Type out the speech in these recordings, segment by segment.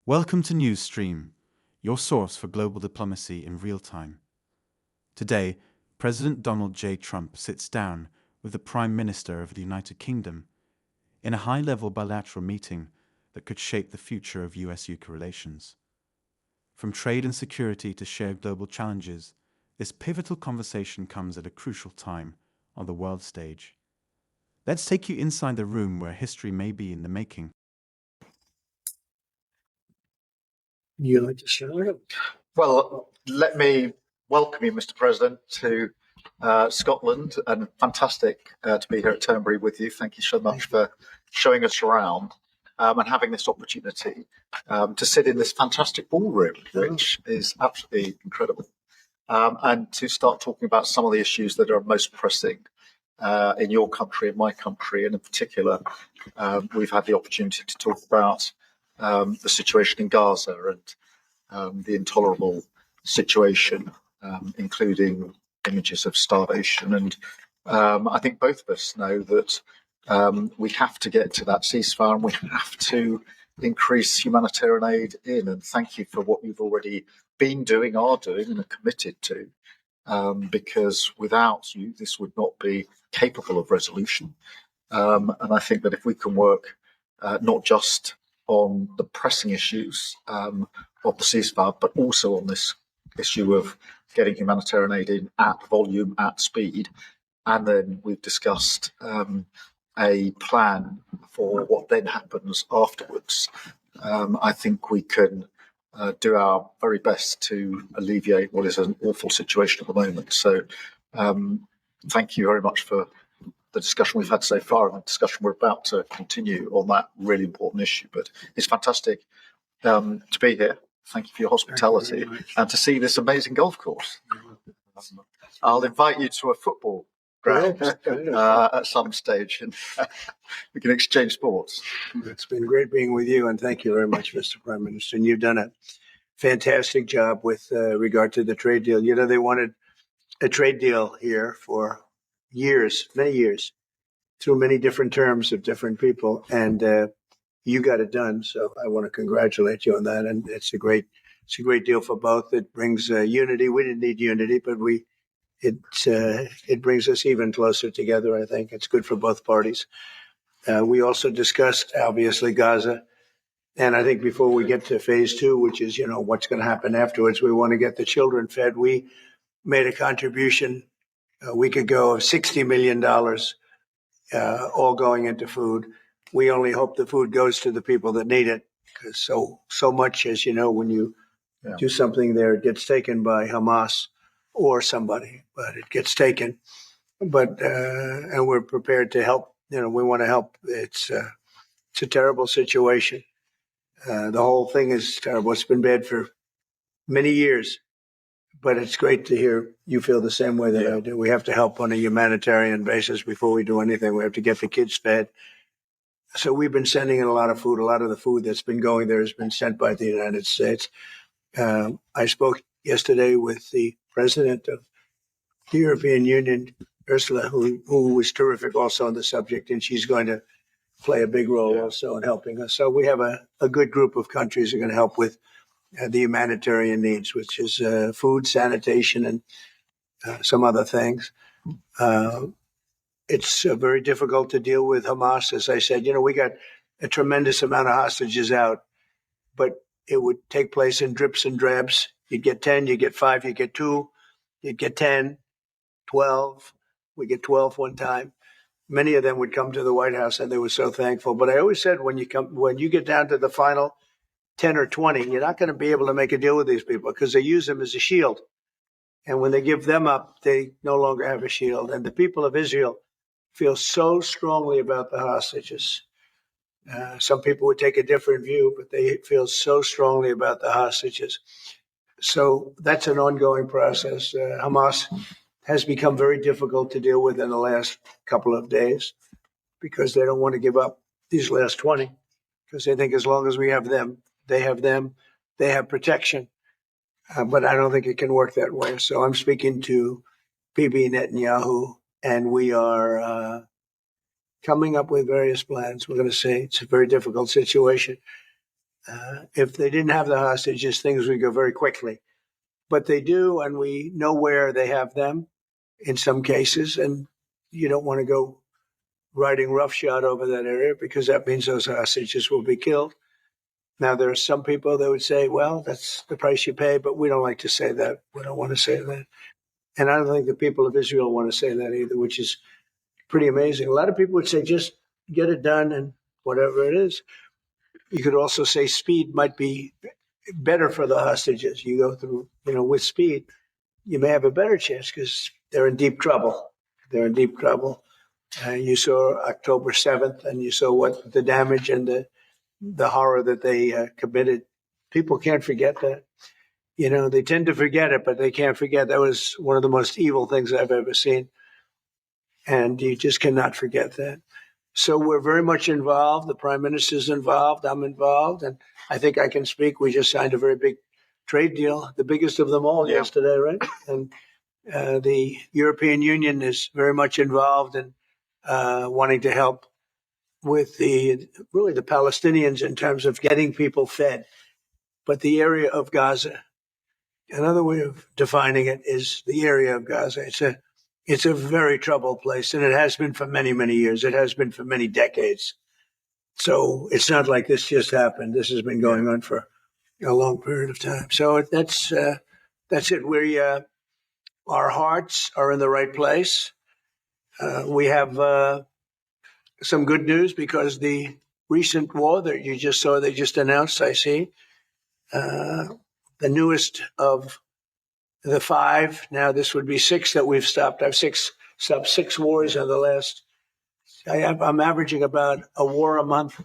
Welcome to NewsXstream, your source for global diplomacy in real time. Today, President Donald J. Trump sits down with the Prime Minister of the United Kingdom in a high-level bilateral meeting that could shape the future of US-UK relations. From trade and security to shared global challenges, this pivotal conversation comes at a crucial time on the world stage. Let's take you inside the room where history may be in the making. You like to share it? Well, let me welcome you, Mr. President, to Scotland, and fantastic to be here at Turnberry with you. Thank you so much for showing us around and having this opportunity to sit in this fantastic ballroom, which is absolutely incredible, and to start talking about some of the issues that are most pressing in your country, in my country, and in particular, we've had the opportunity to talk about the situation in Gaza and the intolerable situation, including images of starvation. And I think both of us know that we have to get to that ceasefire and we have to increase humanitarian aid in. And thank you for what you've already been doing, are doing, and are committed to, because without you, this would not be capable of resolution. And I think that if we can work not just on the pressing issues of the ceasefire, but also on this issue of getting humanitarian aid in at volume, at speed. And then we've discussed a plan for what then happens afterwards. I think we can do our very best to alleviate what is an awful situation at the moment. So thank you very much for the discussion we've had so far and the discussion we're about to continue on that really important issue. But it's fantastic to be here. Thank you for your hospitality and to see this amazing golf course. I'll invite you to a football ground at some stage and we can exchange sports. It's been great being with you, and thank you very much, Mr. Prime Minister. And you've done a fantastic job with regard to the trade deal. You know, they wanted a trade deal here for years, many years, through many different terms of different people, and you got it done. So I want to congratulate you on that, and it's a great deal for both. It brings unity. We didn't need unity, but it brings us even closer together. I think it's good for both parties. We also discussed obviously Gaza, and I think before we get to phase two, which is what's going to happen afterwards, we want to get the children fed. We made a contribution a week ago of $60 million, all going into food. We only hope the food goes to the people that need it, because so much, as you know, when you do something there, it gets taken by Hamas or somebody, but it gets taken. But and we're prepared to help. We want to help. It's a terrible situation. The whole thing is terrible. It's been bad for many years. But it's great to hear you feel the same way that I do. We have to help on a humanitarian basis before we do anything. We have to get the kids fed. So we've been sending in a lot of food. A lot of the food that's been going there has been sent by the United States. I spoke yesterday with the president of the European Union, Ursula, who was terrific also on the subject, and she's going to play a big role also in helping us. So we have a good group of countries that are going to help with the humanitarian needs, which is food, sanitation, and some other things. It's very difficult to deal with Hamas. As I said, we got a tremendous amount of hostages out, but it would take place in drips and drabs. You'd get 10, you get 5, you get 2, you'd get 10, 12. We get 12 one time. Many of them would come to the White House, and they were so thankful. But I always said, when you get down to the final 10 or 20, you're not going to be able to make a deal with these people because they use them as a shield. And when they give them up, they no longer have a shield. And the people of Israel feel so strongly about the hostages. Some people would take a different view, but they feel so strongly about the hostages. So that's an ongoing process. Hamas has become very difficult to deal with in the last couple of days because they don't want to give up these last 20, because they think as long as we have them, they have protection. But I don't think it can work that way. So I'm speaking to Bibi Netanyahu, and we are coming up with various plans. We're going to say it's a very difficult situation. If they didn't have the hostages, things would go very quickly. But they do, and we know where they have them in some cases, and you don't want to go riding roughshod over that area because that means those hostages will be killed. Now, there are some people that would say, well, that's the price you pay, but we don't like to say that. We don't want to say that. And I don't think the people of Israel want to say that either, which is pretty amazing. A lot of people would say, just get it done and whatever it is. You could also say speed might be better for the hostages. You go through, with speed, you may have a better chance because they're in deep trouble. They're in deep trouble. You saw October 7th, and you saw what the damage and the horror that they committed. People can't forget that. They tend to forget it, but they can't forget. That was one of the most evil things I've ever seen. And you just cannot forget that. So we're very much involved. The Prime Minister's involved. I'm involved. And I think I can speak. We just signed a very big trade deal, the biggest of them all yesterday, right? And the European Union is very much involved in wanting to help with the Palestinians in terms of getting people fed. But the area of Gaza, another way of defining it is the area of Gaza. It's a very troubled place, and it has been for many, many years. It has been for many decades. So it's not like this just happened. This has been going on for a long period of time. So that's it. Our hearts are in the right place. We have some good news because the recent war that you just saw, they just announced, I see, the newest of the 5. Now this would be 6 that we've stopped. I've stopped 6 wars in the last. I'm averaging about a war a month,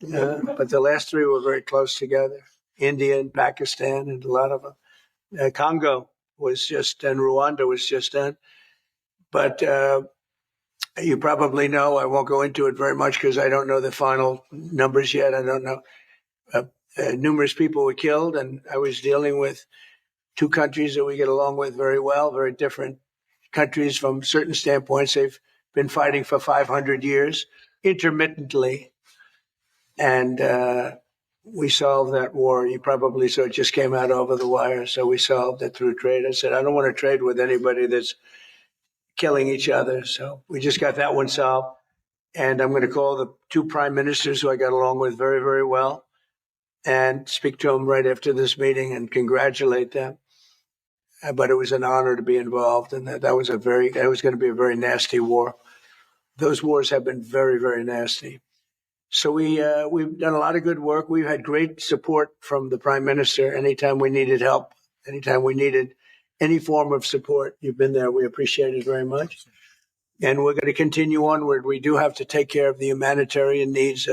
but the last 3 were very close together. India and Pakistan and a lot of them. Congo was just, and Rwanda was just done. But you probably know, I won't go into it very much because I don't know the final numbers yet. I don't know. Numerous people were killed, and I was dealing with 2 countries that we get along with very well, very different countries from certain standpoints. They've been fighting for 500 years, intermittently. And we solved that war. You probably saw it just came out over the wire. So we solved it through trade. I said, I don't want to trade with anybody that's killing each other. So we just got that one solved. And I'm going to call the 2 prime ministers who I got along with very, very well and speak to them right after this meeting and congratulate them. But it was an honor to be involved. And that was going to be a very nasty war. Those wars have been very, very nasty. So we've done a lot of good work. We've had great support from the prime minister. Anytime we needed help, anytime we needed any form of support, you've been there. We appreciate it very much. And we're going to continue onward. We do have to take care of the humanitarian needs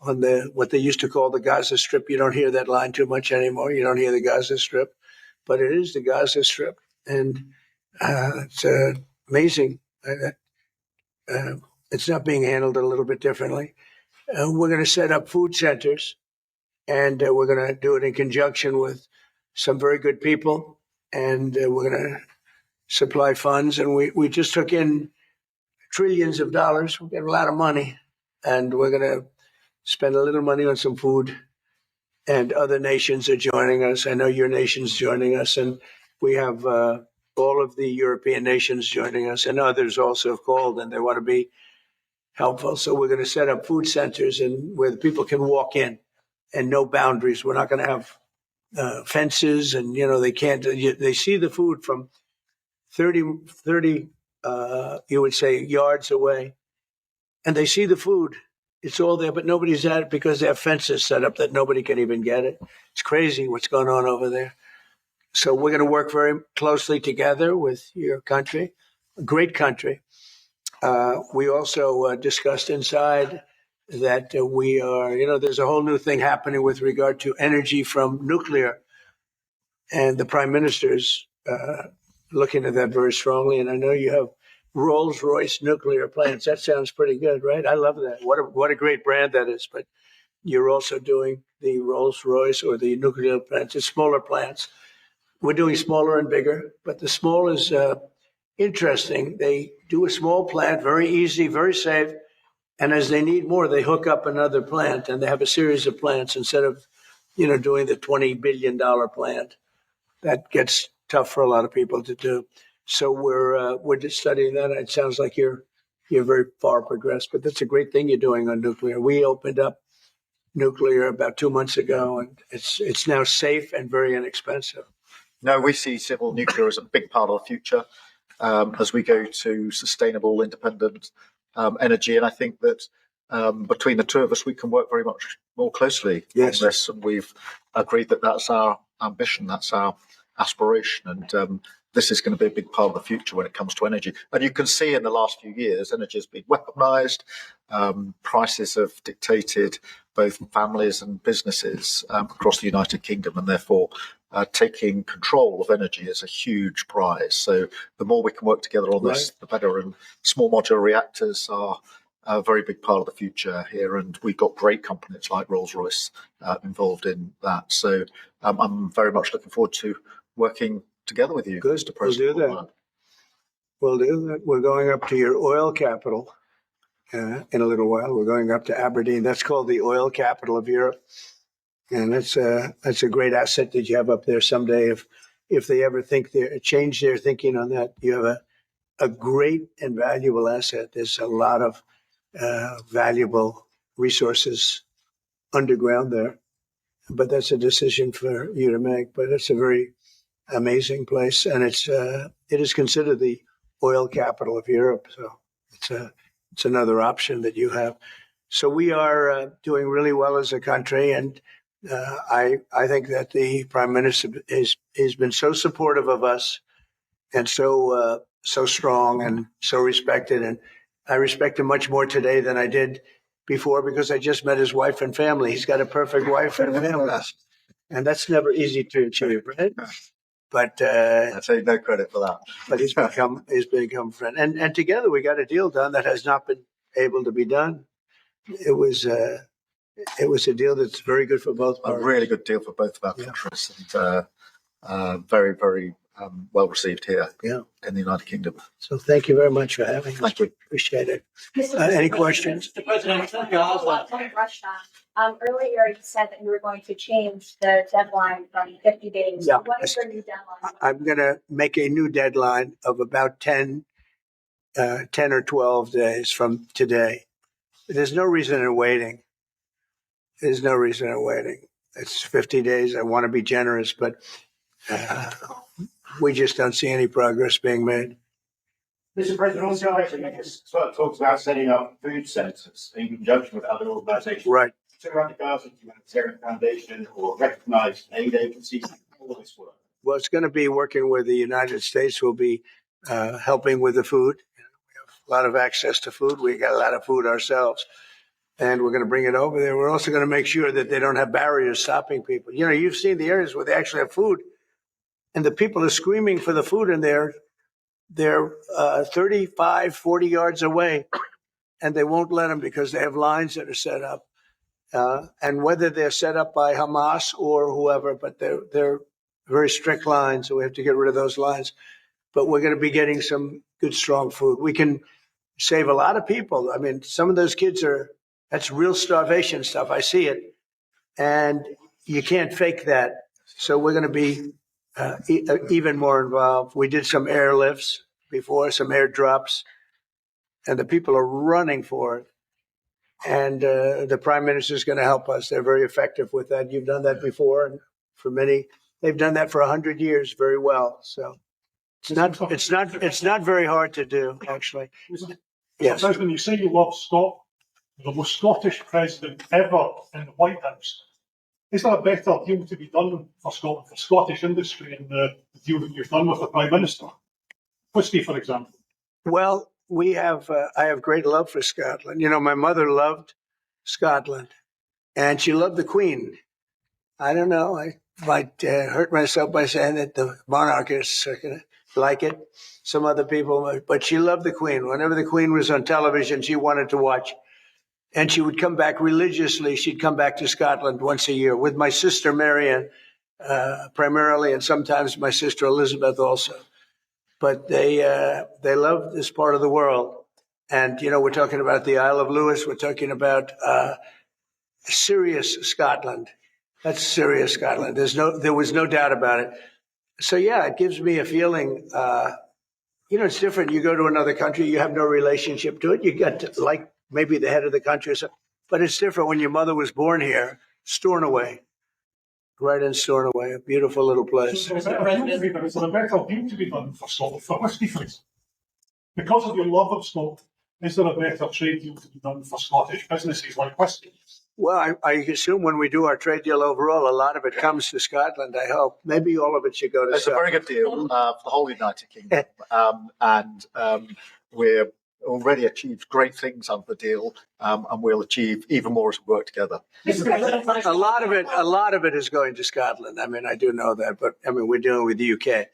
on what they used to call the Gaza Strip. You don't hear that line too much anymore. You don't hear the Gaza Strip, but it is the Gaza Strip. And it's amazing. It's not being handled a little bit differently. We're going to set up food centers, and we're going to do it in conjunction with some very good people, and we're going to supply funds. And we just took in trillions of dollars. We got a lot of money, and we're going to spend a little money on some food. And other nations are joining us. I know your nation's joining us, and we have all of the European nations joining us, and others also have called, and they want to be helpful. So we're going to set up food centers and where the people can walk in and no boundaries. We're not going to have fences, and they can't. They see the food from 30 you would say yards away, and they see the food. It's all there, but nobody's at it because they have fences set up that nobody can even get it. It's crazy what's going on over there. So we're going to work very closely together with your country, a great country. We also discussed inside that we are, there's a whole new thing happening with regard to energy from nuclear. And the prime minister's looking at that very strongly. And I know you have Rolls-Royce nuclear plants. That sounds pretty good, right? I love that. What a great brand that is. But you're also doing the Rolls-Royce or the nuclear plants, the smaller plants. We're doing smaller and bigger, but the small is interesting. They do a small plant, very easy, very safe, And as they need more, they hook up another plant, and they have a series of plants instead of, doing the $20 billion plant. That gets tough for a lot of people to do. So we're just studying that. It sounds like you're very far progressed, but that's a great thing you're doing on nuclear. We opened up nuclear about 2 months ago, and it's now safe and very inexpensive. No, we see civil nuclear as a big part of the future as we go to sustainable, independent energy. And I think that between the two of us, we can work very much more closely on this. And we've agreed that that's our ambition, that's our aspiration. And this is going to be a big part of the future when it comes to energy. And you can see in the last few years, energy has been weaponized. Prices have dictated both families and businesses across the United Kingdom, and therefore taking control of energy is a huge prize. So the more we can work together on this, the better. And small modular reactors are a very big part of the future here, and we've got great companies like Rolls-Royce involved in that. So I'm very much looking forward to working together with you, Mr. President. We'll do that. We're going up to your oil capital in a little while. We're going up to Aberdeen. That's called the oil capital of Europe. And that's a great asset that you have up there someday. If they ever change their thinking on that, you have a great and valuable asset. There's a lot of valuable resources underground there, but that's a decision for you to make. But it's a very amazing place, and it is considered the oil capital of Europe. So it's another option that you have. So we are doing really well as a country, and I think that the Prime Minister has been so supportive of us, and so strong and so respected. And I respect him much more today than I did before, because I just met his wife and family. He's got a perfect wife and family, and that's never easy to achieve, right? But I take no credit for that. But he's become a friend, and together we got a deal done that has not been able to be done. It was a deal that's very good for both parties. A really good deal for both of our countries, and very, very well received here in the United Kingdom. So thank you very much for having us. Thank you. Appreciate it. Any questions? Mr. President, earlier you said that you were going to change the deadline from 50 days. Yeah. What is your new deadline? I'm going to make a new deadline of about 10 or 12 days from today. There's no reason in waiting. There's no reason in waiting. It's 50 days. I want to be generous, but we just don't see any progress being made. Mr. President, on the item, it talks about setting up food centres in conjunction with other organisations. Right. So around the Gaza Humanitarian Foundation or recognised aid agencies, all this work. Well, it's going to be working with the United States, who will be helping with the food. We have a lot of access to food. We got a lot of food ourselves, and we're going to bring it over there. We're also going to make sure that they don't have barriers stopping people. You've seen the areas where they actually have food, and the people are screaming for the food, and they're 35, 40 yards away, and they won't let them because they have lines that are set up. And whether they're set up by Hamas or whoever, but they're very strict lines, so we have to get rid of those lines. But we're going to be getting some good, strong food. We can save a lot of people. I mean, some of those kids that's real starvation stuff. I see it. And you can't fake that. So we're going to be even more involved. We did some airlifts before, some airdrops, and the people are running for it. And the Prime Minister is going to help us. They're very effective with that. You've done that before, and for many, they've done that for 100 years very well. So it's not very hard to do, actually. Yes. President, you say you love Scotland, the most Scottish president ever in the White House. Is there a better deal to be done for Scotland, for Scottish industry, and the deal that you've done with the Prime Minister? Whiskey, for example. Well, I have great love for Scotland. My mother loved Scotland, and she loved the Queen. I don't know. I might hurt myself by saying that the monarchists are going to like it. Some other people, but she loved the Queen. Whenever the Queen was on television, she wanted to watch. And she would come back religiously. She'd come back to Scotland once a year with my sister Marianne, primarily, and sometimes my sister Elizabeth also. But they love this part of the world, And, we're talking about the Isle of Lewis. We're talking about serious Scotland. That's serious Scotland. There was no doubt about it. So, yeah, it gives me a feeling, it's different. You go to another country, you have no relationship to it. You get like maybe the head of the country or something. But it's different when your mother was born here, Stornoway, right in Stornoway, a beautiful little place. So is there a better deal to be done for Scotland, for whisky fleets? Because of your love of Scotland, is there a better trade deal to be done for Scottish businesses like whisky? Well, I assume when we do our trade deal overall, a lot of it comes to Scotland, I hope. Maybe all of it should go to It's a very Scotland. good deal for the whole United Kingdom. We're already achieved great things under the deal, and we'll achieve even more as we work together. A lot of it is going to Scotland. I mean, I do know that, but we're dealing with the UK,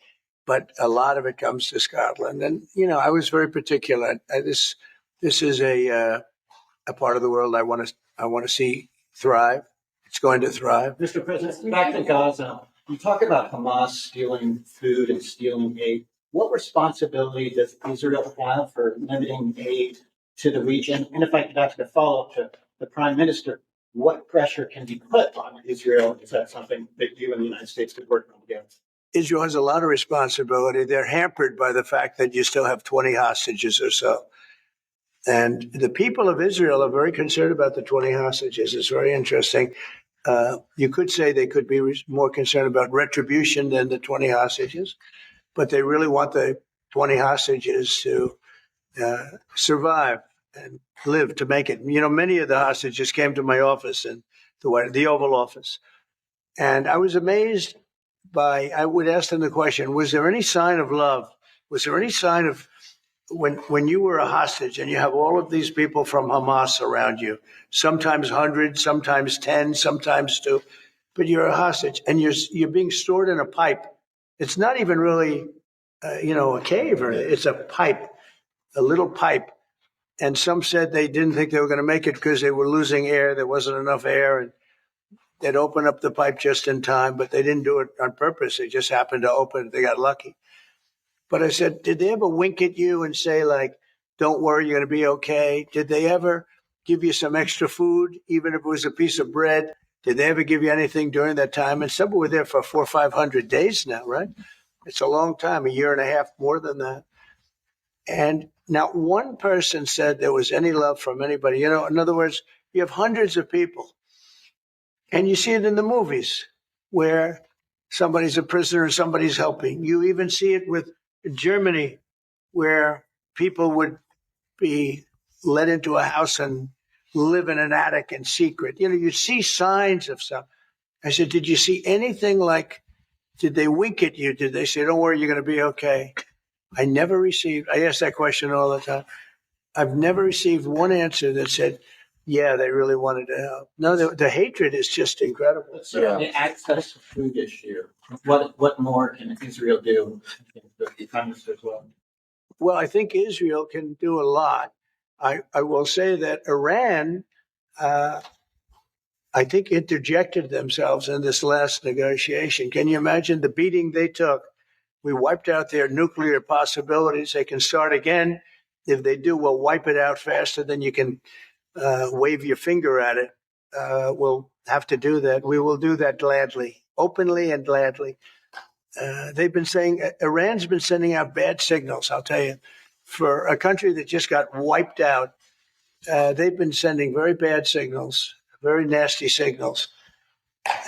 but a lot of it comes to Scotland. And, I was very particular. This is a part of the world I want to see thrive. It's going to thrive. Mr. President, back to Gaza. You talk about Hamas stealing food and stealing aid. What responsibility does Israel have for limiting aid to the region? And if I could ask a follow-up to the Prime Minister, what pressure can be put on Israel? Is that something that you and the United States could work on together? Israel has a lot of responsibility. They're hampered by the fact that you still have 20 hostages or so. And the people of Israel are very concerned about the 20 hostages. It's very interesting. You could say they could be more concerned about retribution than the 20 hostages, but they really want the 20 hostages to survive and live to make it. Many of the hostages came to my office in the Oval Office. And I was amazed I would ask them the question, was there any sign of love? Was there any sign of when you were a hostage and you have all of these people from Hamas around you, sometimes 100, sometimes 10, sometimes 2, but you're a hostage and you're being stored in a pipe. It's not even really, a cave or it's a pipe, a little pipe. And some said they didn't think they were going to make it because they were losing air. There wasn't enough air, and they'd open up the pipe just in time, but they didn't do it on purpose. They just happened to open it. They got lucky. But I said, did they ever wink at you and say, like, don't worry, you're going to be okay? Did they ever give you some extra food, even if it was a piece of bread? Did they ever give you anything during that time? And some were there for 400 or 500 days now, right? It's a long time, a year and a half, more than that. And not one person said there was any love from anybody. In other words, you have hundreds of people. And you see it in the movies where somebody's a prisoner and somebody's helping. You even see it with Germany, where people would be let into a house and live in an attic in secret. You see signs of stuff. I said, did you see anything like, did they wink at you? Did they say, don't worry, you're going to be okay? I ask that question all the time. I've never received one answer that said, yeah, they really wanted to help. No, the hatred is just incredible. So the access to food issue, what more can Israel do? The Prime Minister as well. Well, I think Israel can do a lot. I will say that Iran, I think, interjected themselves in this last negotiation. Can you imagine the beating they took? We wiped out their nuclear possibilities. They can start again. If they do, we'll wipe it out faster than you can wave your finger at it. We'll have to do that. We will do that gladly, openly and gladly. Iran's been sending out bad signals, I'll tell you. For a country that just got wiped out, they've been sending very bad signals, very nasty signals.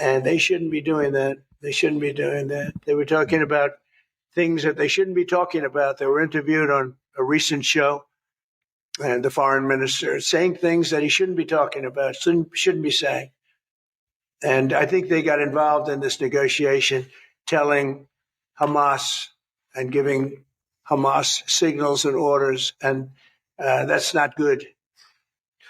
And they shouldn't be doing that. They shouldn't be doing that. They were talking about things that they shouldn't be talking about. They were interviewed on a recent show, and the foreign minister saying things that he shouldn't be talking about, shouldn't be saying. And I think they got involved in this negotiation, telling Hamas and giving Hamas signals and orders, and that's not good.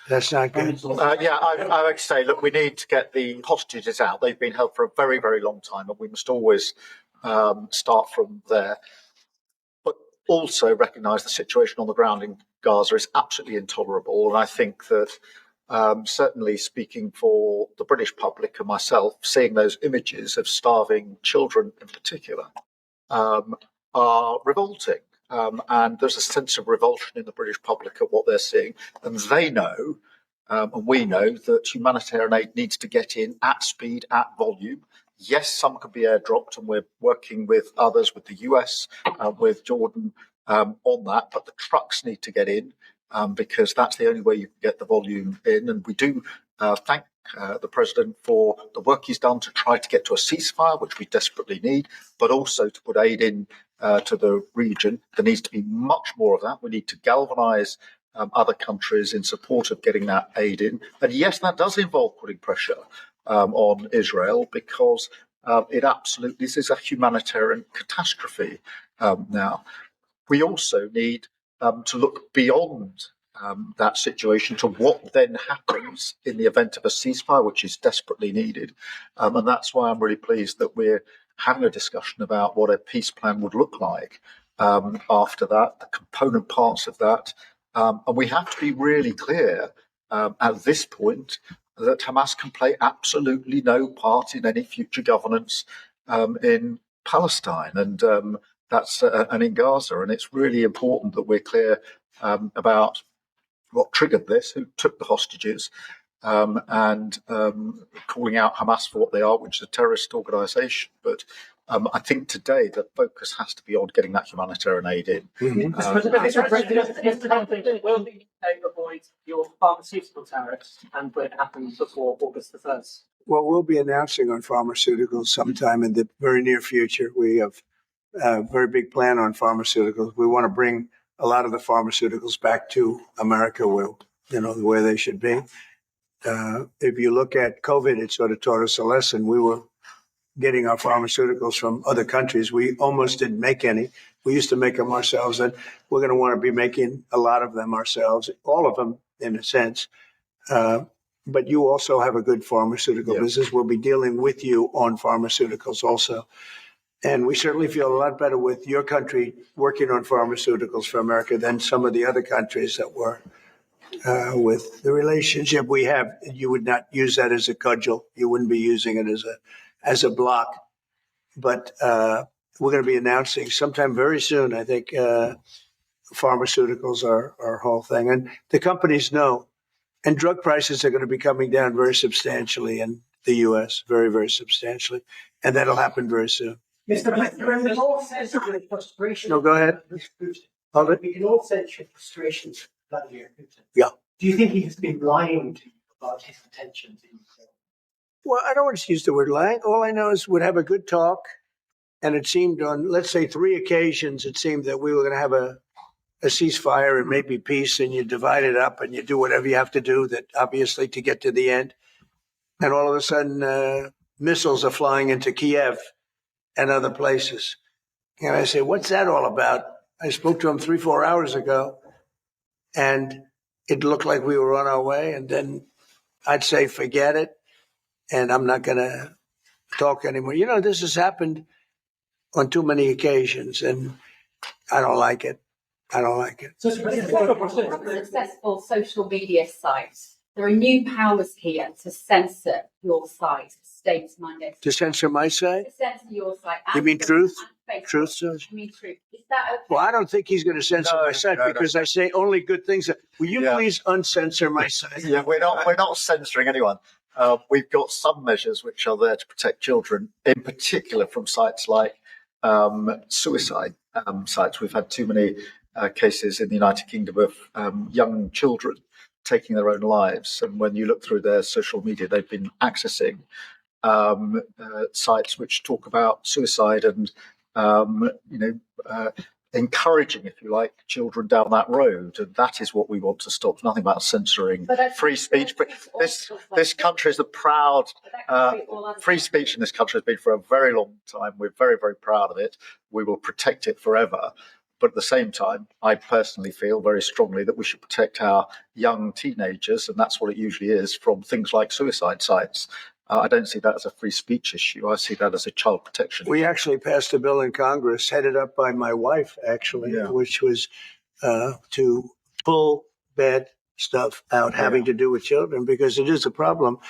That's not good. I would say, look, we need to get the hostages out. They've been held for a very, very long time, and we must always start from there. But also recognise the situation on the ground in Gaza is absolutely intolerable. And I think that certainly speaking for the British public and myself, seeing those images of starving children in particular are revolting. And there's a sense of revulsion in the British public at what they're seeing. And they know, and we know, that humanitarian aid needs to get in at speed, at volume. Yes, some can be airdropped, and we're working with others, with the US, with Jordan on that, but the trucks need to get in because that's the only way you can get the volume in. And we do thank the President for the work he's done to try to get to a ceasefire, which we desperately need, but also to put aid in to the region. There needs to be much more of that. We need to galvanise other countries in support of getting that aid in. And yes, that does involve putting pressure on Israel because this is a humanitarian catastrophe now. We also need to look beyond that situation to what then happens in the event of a ceasefire, which is desperately needed. And that's why I'm really pleased that we're having a discussion about what a peace plan would look like after that, the component parts of that. And we have to be really clear at this point that Hamas can play absolutely no part in any future governance in Palestine. And that's and in Gaza. And it's really important that we're clear about what triggered this, who took the hostages, and calling out Hamas for what they are, which is a terrorist organisation. But I think today the focus has to be on getting that humanitarian aid in. Mr. President, will the UK avoid your pharmaceutical tariffs and will it happen before August the 1st? Well, we'll be announcing on pharmaceuticals sometime in the very near future. We have a very big plan on pharmaceuticals. We want to bring a lot of the pharmaceuticals back to America, where they should be. If you look at COVID, it sort of taught us a lesson. We were getting our pharmaceuticals from other countries. We almost didn't make any. We used to make them ourselves, and we're going to want to be making a lot of them ourselves, all of them in a sense. But you also have a good pharmaceutical business. We'll be dealing with you on pharmaceuticals also. And we certainly feel a lot better with your country working on pharmaceuticals for America than some of the other countries that were. With the relationship we have, you would not use that as a cudgel. You wouldn't be using it as a block. But we're going to be announcing sometime very soon, I think, pharmaceuticals are our whole thing. And the companies know. And drug prices are going to be coming down very substantially in the U.S., very, very substantially. And that'll happen very soon. Mr. President, we can all sense your frustration. No, go ahead. Hold it. We can all sense your frustration with Vladimir Putin. Yeah. Do you think he has been lying to you about his intentions in Ukraine? Well, I don't want to use the word lying. All I know is we'd have a good talk. And it seemed on, let's say, 3 occasions, it seemed that we were going to have a ceasefire and maybe peace, and you divide it up and you do whatever you have to do that obviously to get to the end. And all of a sudden, missiles are flying into Kiev and other places. And I say, what's that all about? I spoke to him 3-4 hours ago, and it looked like we were on our way. And then I'd say, forget it, and I'm not going to talk anymore. This has happened on too many occasions, and I don't like it. Successful social media sites. There are new powers here to censor your site, states mandate. To censor my site? To censor your site. You mean Truth? Truth says? I mean Truth. Is that okay? Well, I don't think he's going to censor my site because I say only good things. Will you please uncensor my site? Yeah, we're not censoring anyone. We've got some measures which are there to protect children, in particular from sites like suicide sites. We've had too many cases in the United Kingdom of young children taking their own lives. And when you look through their social media, they've been accessing sites which talk about suicide and, encouraging, if you like, children down that road. And that is what we want to stop. Nothing about censoring free speech. But this country is the proud, free speech in this country has been for a very long time. We're very, very proud of it. We will protect it forever. But at the same time, I personally feel very strongly that we should protect our young teenagers, and that's what it usually is, from things like suicide sites. I don't see that as a free speech issue. I see that as a child protection We issue. actually passed a bill in Congress, headed up by my wife, actually, which was to pull bad stuff out having to do with children, because it is a problem.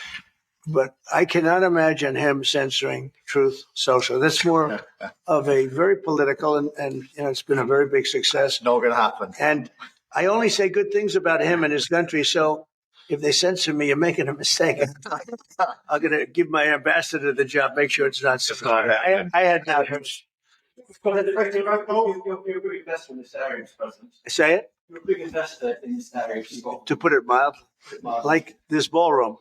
but I cannot imagine him censoring Truth Social. That's more of a very political, and it's been a very big success. Not going to happen. And I only say good things about him and his country. So if they censor me, you're making a mistake. I'm going to give my ambassador the job, make sure it's not so. I had not heard. You're a big investor in this area, Mr. President. Say it? You're a big investor in this area. To put it mild, like this ballroom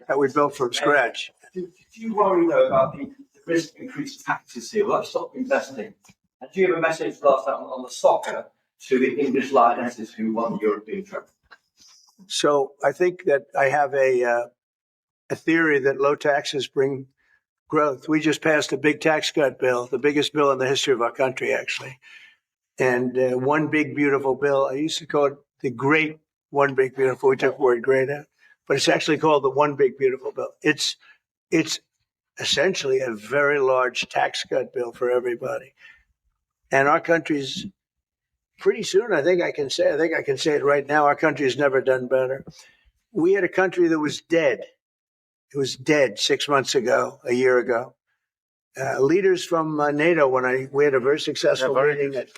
that we built from scratch. Do you worry, though, about the risk of increased taxes here? Will that stop investing? And do you have a message last night on the soccer to the English Lionesses who won the European Trophy? So I think that I have a theory that low taxes bring growth. We just passed a big tax cut bill, the biggest bill in the history of our country, actually. And one big beautiful bill. I used to call it the Great One Big Beautiful. We took the word great out, but it's actually called the One Big Beautiful Bill. It's essentially a very large tax cut bill for everybody. And our country's pretty soon, I think I can say it right now, our country has never done better. We had a country that was dead. It was dead 6 months ago, a year ago. Leaders from NATO, we had a very successful meeting at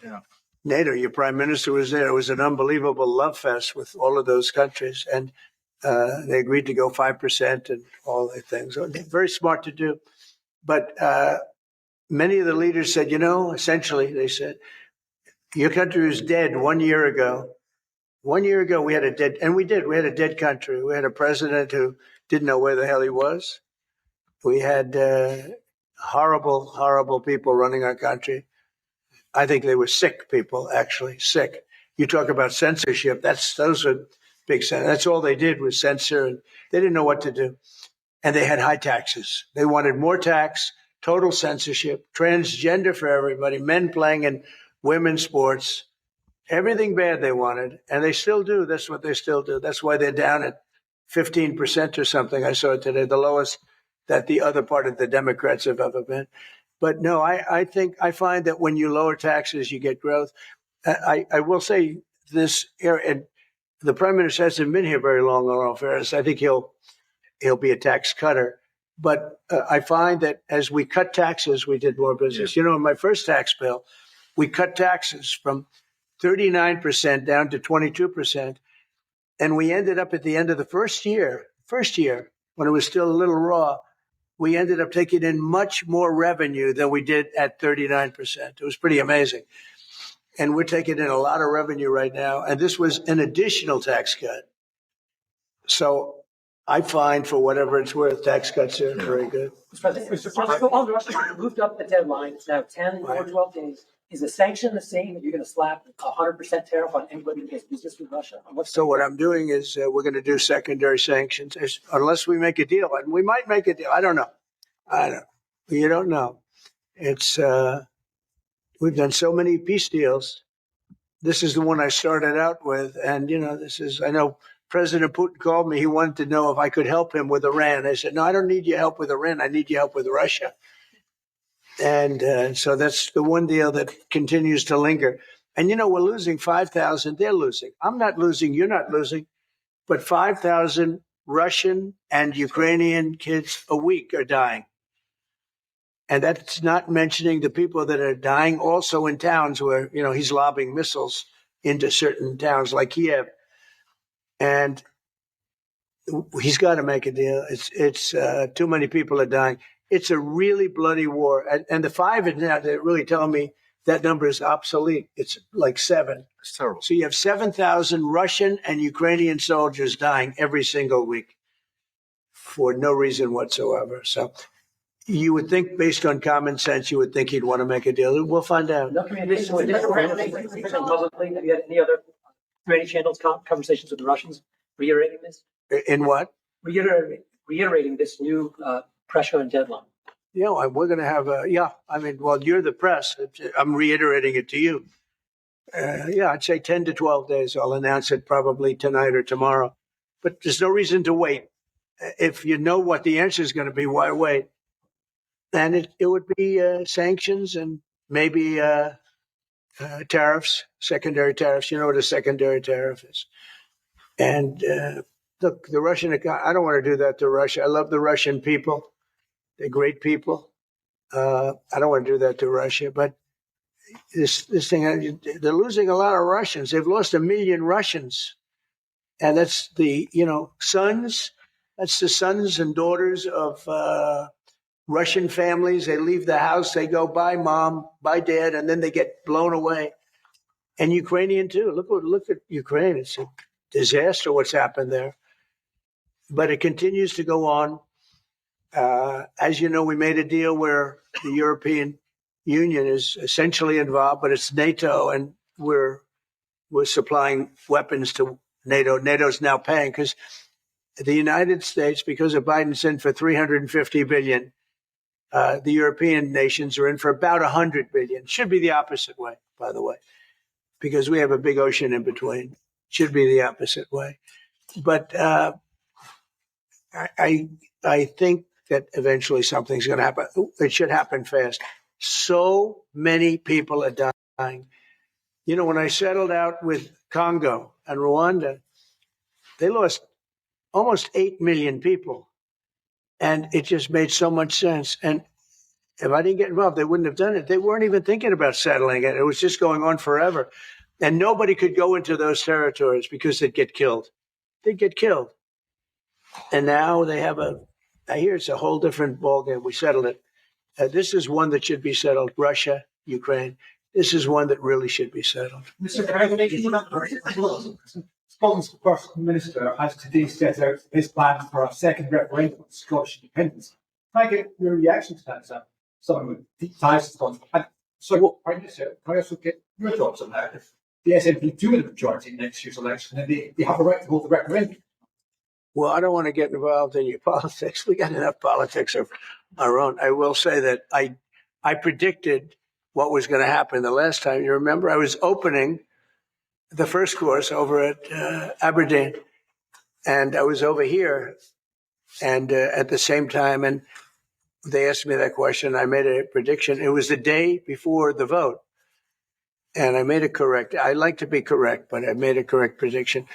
NATO. Your prime minister was there. It was an unbelievable love fest with all of those countries. And they agreed to go 5% and all the things. So very smart to do. But many of the leaders said, essentially, they said, your country was dead 1 year ago. 1 year ago, we had a dead, and we did. We had a dead country. We had a president who didn't know where the hell he was. We had horrible, horrible people running our country. I think they were sick people, actually, sick. You talk about censorship. Those are big. That's all they did was censor, and they didn't know what to do. And they had high taxes. They wanted more tax, total censorship, transgender for everybody, men playing in women's sports, everything bad they wanted, and they still do. That's what they still do. That's why they're down at 15% or something. I saw it today, the lowest that the other part of the Democrats have ever been. But no, I find that when you lower taxes, you get growth. I will say this, and the prime minister hasn't been here very long, in all fairness. I think he'll be a tax cutter. But I find that as we cut taxes, we did more business. Yeah. In my first tax bill, we cut taxes from 39% down to 22%. And we ended up at the end of the first year, when it was still a little raw, we ended up taking in much more revenue than we did at 39%. It was pretty amazing. And we're taking in a lot of revenue right now. And this was an additional tax cut. So I find, for whatever it's worth, tax cuts are very good. Mr. President, moved up the deadline. It's now 10 or 12 days. Is the sanction the same that you're going to slap 100% tariff on anybody who does business with Russia? So what I'm doing is we're going to do secondary sanctions unless we make a deal. And we might make a deal. I don't know. You don't know. It's we've done so many peace deals. This is the one I started out with. And, I know President Putin called me. He wanted to know if I could help him with Iran. I said, no, I don't need your help with Iran. I need your help with Russia. And so that's the one deal that continues to linger. And, we're losing 5,000. They're losing. I'm not losing. You're not losing. But 5,000 Russian and Ukrainian kids a week are dying. And that's not mentioning the people that are dying also in towns where, he's lobbing missiles into certain towns like Kiev. And he's got to make a deal. It's too many people are dying. It's a really bloody war. And the 5 is now, they're really telling me that number is obsolete. It's like 7. It's terrible. So you have 7,000 Russian and Ukrainian soldiers dying every single week for no reason whatsoever. So you would think, based on common sense, you would think he'd want to make a deal. We'll find out. No communication with publicly. Have you had any other community channels conversations with the Russians reiterating this? In what? Reiterating this new pressure and deadline. We're going to have you're the press. I'm reiterating it to you. I'd say 10 to 12 days. I'll announce it probably tonight or tomorrow. But there's no reason to wait. If you know what the answer is going to be, why wait? And it would be sanctions and maybe tariffs, secondary tariffs. You know what a secondary tariff is. And look, the Russian, I don't want to do that to Russia. I love the Russian people. They're great people. I don't want to do that to Russia, but this thing, they're losing a lot of Russians. They've lost 1 million Russians. And that's the, sons, that's the sons and daughters of Russian families. They leave the house, they go, bye, mom, bye, dad, and then they get blown away. And Ukrainian too. Look at Ukraine. It's a disaster what's happened there. But it continues to go on. As you know, we made a deal where the European Union is essentially involved, but it's NATO, and we're supplying weapons to NATO. NATO's now paying because the United States, because of Biden's in for $350 billion, the European nations are in for about $100 billion. Should be the opposite way, by the way, because we have a big ocean in between. Should be the opposite way. But I think that eventually something's going to happen. It should happen fast. So many people are dying. When I settled out with Congo and Rwanda, they lost almost 8 million people. And it just made so much sense. And if I didn't get involved, they wouldn't have done it. They weren't even thinking about settling it. It was just going on forever. And nobody could go into those territories because they'd get killed. They'd get killed. And now they have I hear it's a whole different ballgame. We settled it. This is one that should be settled. Russia, Ukraine. This is one that really should be settled. Mr. President, Scotland's First Minister has today set out his plans for a second referendum on Scottish independence. Can I get your reaction to that, sir? Someone with deep ties to Scotland. And so, Prime Minister, can I also get your thoughts on that? If the SNP do win the majority in next year's election, then they have a right to hold the referendum. Well, I don't want to get involved in your politics. We got enough politics of our own. I will say that I predicted what was going to happen the last time. You remember, I was opening the first course over at Aberdeen, and I was over here, and at the same time, and they asked me that question. I made a prediction. It was the day before the vote, and I made it correct. I like to be correct, but I made a correct prediction.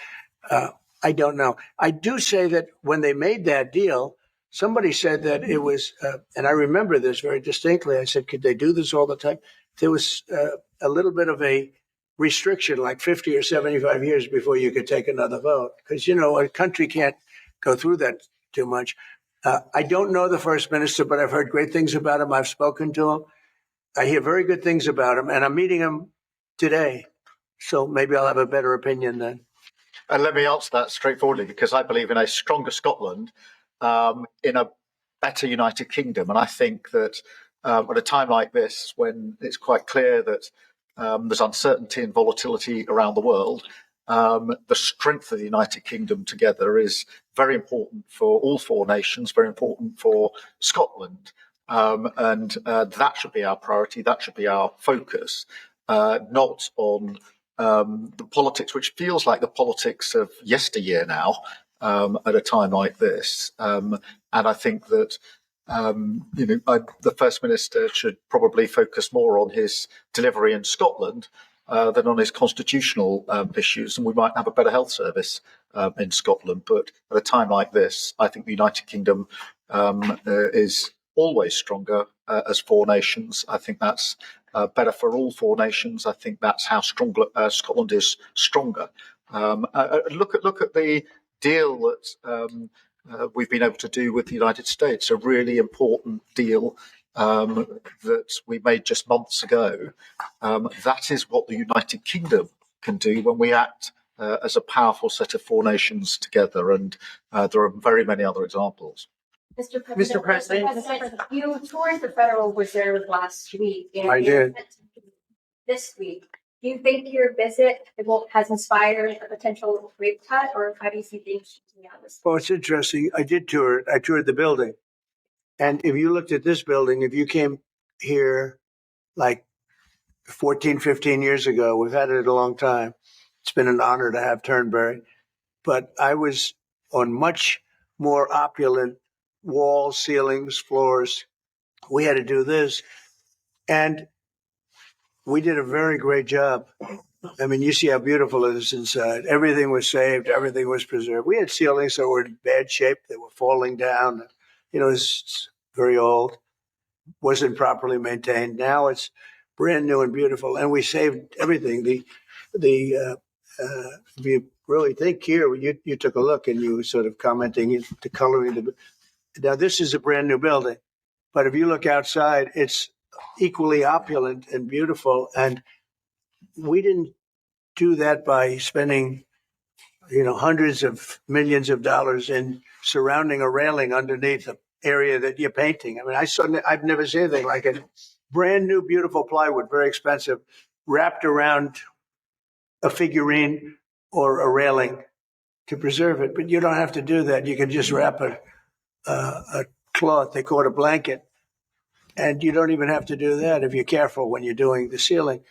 I don't know. I do say that when they made that deal, somebody said that it was, and I remember this very distinctly. I said, could they do this all the time? There was a little bit of a restriction, like 50 or 75 years before you could take another vote. Because, a country can't go through that too much. I don't know the First Minister, but I've heard great things about him. I've spoken to him. I hear very good things about him, and I'm meeting him today. So maybe I'll have a better opinion then. And let me answer that straightforwardly, because I believe in a stronger Scotland, in a better United Kingdom. And I think that at a time like this, when it's quite clear that there's uncertainty and volatility around the world, the strength of the United Kingdom together is very important for all four nations, very important for Scotland. And that should be our priority, that should be our focus, not on the politics, which feels like the politics of yesteryear now, at a time like this. And I think that the First Minister should probably focus more on his delivery in Scotland than on his constitutional issues, and we might have a better health service in Scotland. But at a time like this, I think the United Kingdom is always stronger as four nations. I think that's better for all four nations. I think that's how strong Scotland is stronger. Look at the deal that we've been able to do with the United States, a really important deal that we made just months ago. That is what the United Kingdom can do when we act as a powerful set of four nations together. And there are very many other examples. Mr. President, you toured the Federal Reserve last week. And I did. This week, do you think your visit has inspired a potential rate cut, or how do you see things shaping out this? Well, it's interesting. I did tour it. I toured the building. And if you looked at this building, if you came here like 14, 15 years ago, we've had it a long time. It's been an honor to have Turnberry. But I was on much more opulent walls, ceilings, floors. We had to do this. And we did a very great job I mean, you see how beautiful it is inside. Everything was saved. Everything was preserved. We had ceilings that were in bad shape. They were falling down. You know, it's very old, wasn't properly maintained. Now it's brand new and beautiful, and we saved everything. If you really think here, you took a look and you were sort of commenting the coloring. Now this is a brand new building, but if you look outside, it's equally opulent and beautiful. And we didn't do that by spending, hundreds of millions of dollars in surrounding a railing underneath the area that you're painting. I mean, I've never seen anything like it. Brand new, beautiful plywood, very expensive, wrapped around a figurine or a railing to preserve it. But you don't have to do that. You can just wrap a cloth. They call it a blanket. And you don't even have to do that if you're careful when you're doing the ceiling.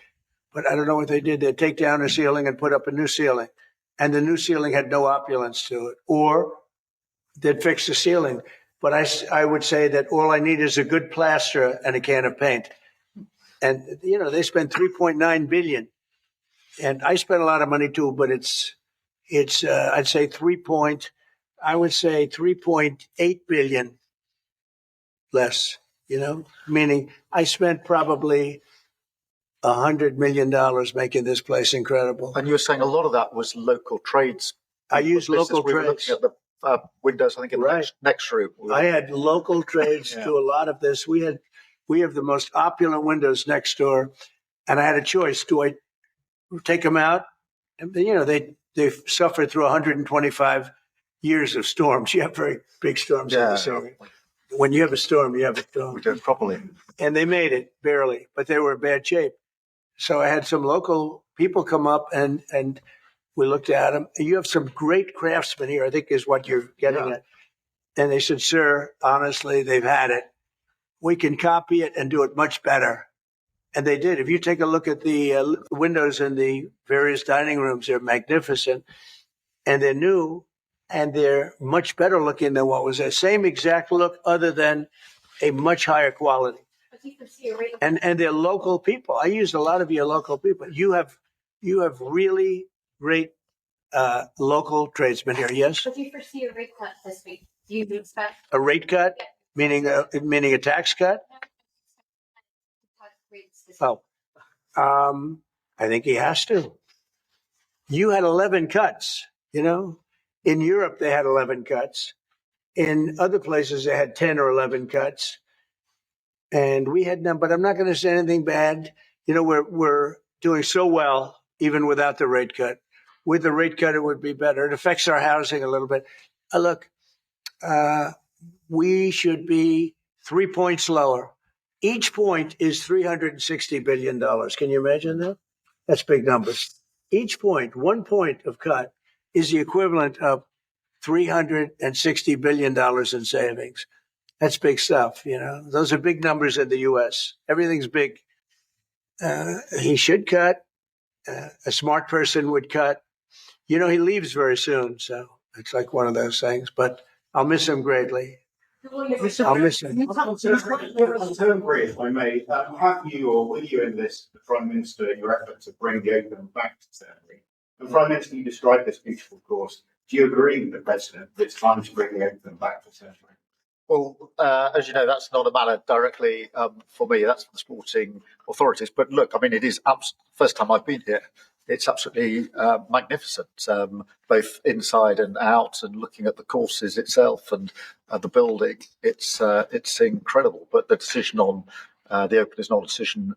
But I don't know what they did. They'd take down a ceiling and put up a new ceiling. And the new ceiling had no opulence to it. Or they'd fix the ceiling. But I would say that all I need is a good plaster and a can of paint. And, they spent $3.9 billion. And I spent a lot of money too, but it's I'd say 3.8 billion less, meaning I spent probably $100 million making this place incredible. And you were saying a lot of that was local trades. I used local We were trades. looking at the windows, I think, in the next room. I had local trades do a lot of this. We have the most opulent windows next door, and I had a choice. Do I take them out? And, they've suffered through 125 years of storms. You have very big storms in this area. When you have a storm, you have a storm. We do it properly. And they made it, barely, but they were in bad shape. So I had some local people come up and we looked at them. You have some great craftsmen here, I think is what you're getting at. And they said, sir, honestly, they've had it. We can copy it and do it much better. And they did. If you take a look at the windows in the various dining rooms, they're magnificent. And they're new. And they're much better looking than what was there. Same exact look, other than a much higher quality. And they're local people. I used a lot of your local people. You have really great local tradesmen here. Yes. But do you foresee a rate cut this week? Do you expect a rate cut, meaning a tax cut? Oh, I think he has to. You had 11 cuts. In Europe they had 11 cuts. In other places they had 10 or 11 cuts. And we had none, but I'm not going to say anything bad. We're doing so well, even without the rate cut. With the rate cut, it would be better. It affects our housing a little bit. Look, we should be 3 points lower. Each point is $360 billion. Can you imagine that? That's big numbers. Each point, 1 point of cut, is the equivalent of $360 billion in savings. That's big stuff, Those are big numbers in the U.S. Everything's big. He should cut. A smart person would cut. He leaves very soon, so it's like one of those things. But I'll miss him greatly. I'll miss him. Turnbury, if I may, have you or will you enlist the Prime Minister in your effort to bring the Open back to Turnbury? The Prime Minister, you described this beautiful course. Do you agree with the President that it's time to bring the Open back to Turnbury? Well, as you know, that's not a matter directly for me. That's for the sporting authorities. But look, I mean, it is first time I've been here. It's absolutely magnificent, both inside and out, and looking at the courses itself and the building. It's incredible. But the decision on the Open is not a decision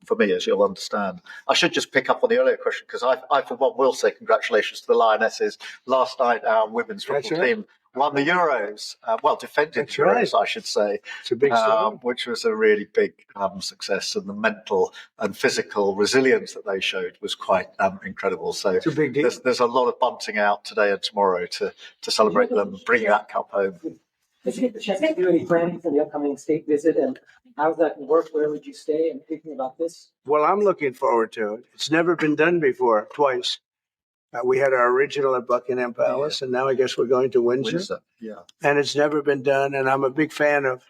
for me, as you'll understand. I should just pick up on the earlier question, because I for one, will say congratulations to the Lionesses. Last night, our women's football team won the Euros, defended the Euros, I should say. It's a big story. Which was a really big success, and the mental and physical resilience that they showed was quite incredible. So it's a big deal. There's a lot of bunting out today and tomorrow to celebrate them bringing that cup home. Did you get the chance to do any planning for the upcoming state visit, and how does that work? Where would you stay? And thinking about this? Well, I'm looking forward to it. It's never been done before, twice. We had our original at Buckingham Palace, and now I guess we're going to Windsor. Yeah. And it's never been done. And I'm a big fan of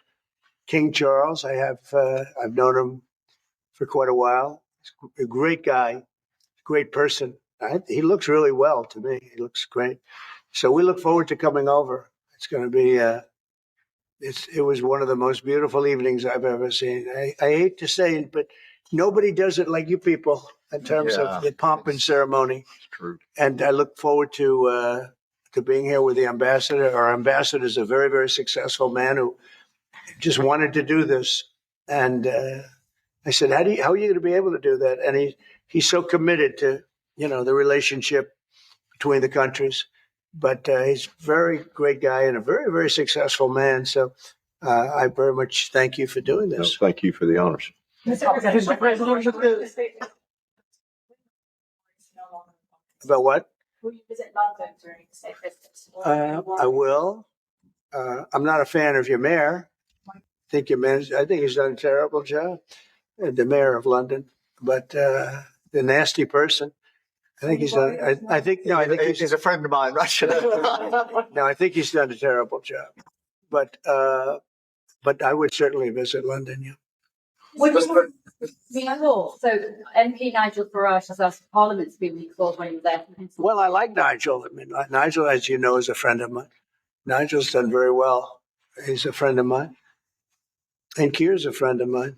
King Charles. I've known him for quite a while. He's a great guy, great person. He looks really well to me. He looks great. So we look forward to coming over. It's going to be, it was one of the most beautiful evenings I've ever seen. I hate to say it, but nobody does it like you people in terms of the pomp and ceremony. True. And I look forward to being here with the ambassador. Our ambassador is a very, very successful man who just wanted to do this. And I said, how are you going to be able to do that? And he's so committed to, the relationship between the countries. But he's a very great guy and a very, very successful man. So I very much thank you for doing this. No, thank you for the honors. Mr. President, About what? Will you visit London during the state visits? I will. I'm not a fan of your mayor. I think he's done a terrible job, the mayor of London. But the nasty person, I think he's done. I think he's a friend of mine, right? No, I think he's done a terrible job. But I would certainly visit London. Yeah. So MP Nigel Farage has asked Parliament to be recalled when you're there. Well, I like Nigel. I mean, Nigel, as you know, is a friend of mine. Nigel's done very well. He's a friend of mine. And Keir's a friend of mine.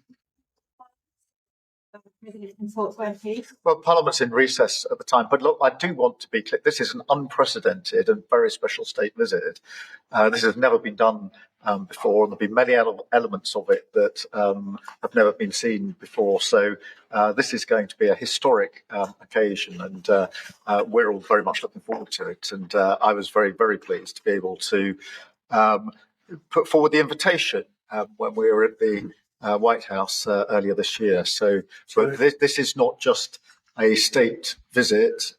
Well, Parliament's in recess at the time, but look, I do want to be clear. This is an unprecedented and very special state visit. This has never been done before, and there'll be many elements of it that have never been seen before. So this is going to be a historic occasion, and we're all very much looking forward to it. And I was very, very pleased to be able to put forward the invitation when we were at the White House earlier this year. So this is not just a state visit.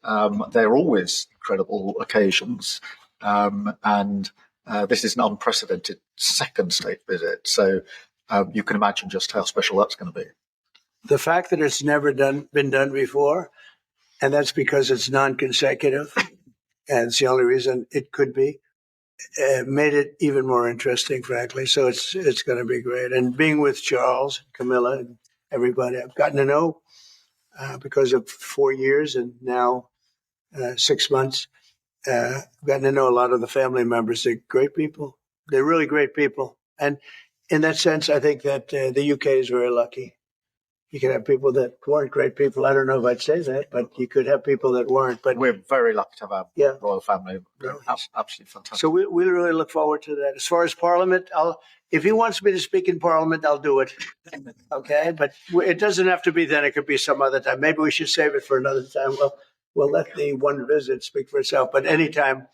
They're always incredible occasions, and this is an unprecedented second state visit. So you can imagine just how special that's going to be. The fact that it's never been done before, and that's because it's non-consecutive, and it's the only reason it could be, made it even more interesting, frankly. So it's going to be great. And being with Charles, Camilla, and everybody I've gotten to know because of 4 years and now 6 months, I've gotten to know a lot of the family members. They're great people. They're really great people. And in that sense, I think that the UK is very lucky. You can have people that weren't great people. I don't know if I'd say that, but you could have people that weren't. But we're very lucky to have our royal family. Absolutely fantastic. So we really look forward to that. As far as Parliament, if he wants me to speak in Parliament, I'll do it. Okay, but it doesn't have to be then. It could be some other time. Maybe we should save it for another time. We'll let the one visit speak for itself. But anytime,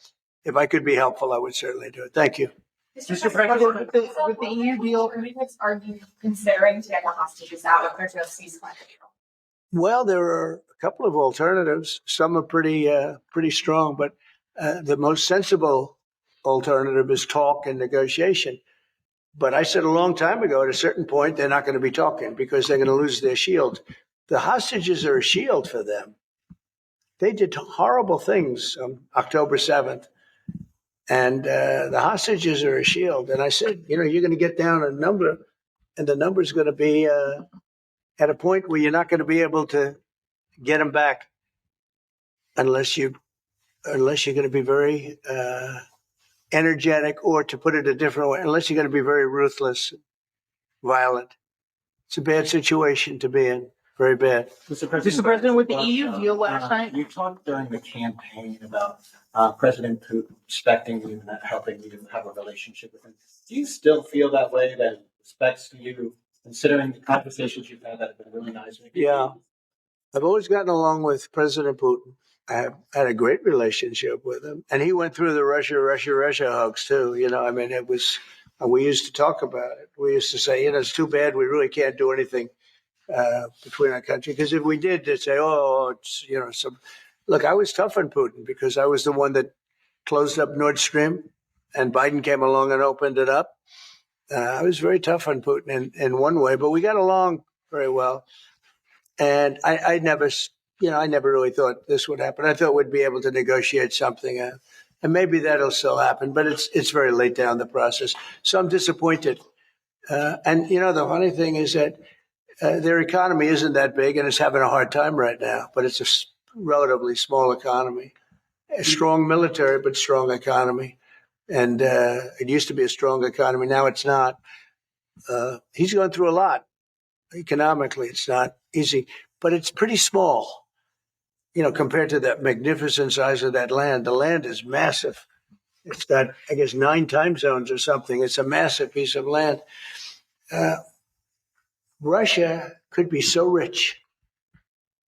if I could be helpful, I would certainly do it. Thank you. Mr. President, with the EU deal, are you considering to get the hostages out of their ceasefire? Well, there are a couple of alternatives. Some are pretty strong, but the most sensible alternative is talk and negotiation. But I said a long time ago, at a certain point, they're not going to be talking because they're going to lose their shield. The hostages are a shield for them. They did horrible things on October 7th. And the hostages are a shield. And I said, you're going to get down a number, and the number is going to be at a point where you're not going to be able to get them back unless you're going to be very energetic, or to put it a different way, unless you're going to be very ruthless, violent. It's a bad situation to be in. Very bad. Mr. President, with the EU deal last night, you talked during the campaign about President Putin respecting you and helping you have a relationship with him. Do you still feel that way, that respects to you, considering the conversations you've had that have been really nice? Yeah. I've always gotten along with President Putin. I have had a great relationship with him. And he went through the Russia hugs too. It was, we used to talk about it. We used to say, it's too bad we really can't do anything between our country, because if we did, they'd say, look, I was tough on Putin because I was the one that closed up Nord Stream, and Biden came along and opened it up. I was very tough on Putin in one way, but we got along very well. And I never really thought this would happen. I thought we'd be able to negotiate something, and maybe that'll still happen, but it's very late down the process. So I'm disappointed. And the funny thing is that their economy isn't that big, and it's having a hard time right now. But it's relatively small economy, a strong military, but strong economy. And it used to be a strong economy. Now it's not. He's going through a lot economically. It's not easy, but it's pretty small, compared to that magnificent size of that land. The land is massive. It's got, I guess, 9 time zones or something. It's a massive piece of land. Russia could be so rich.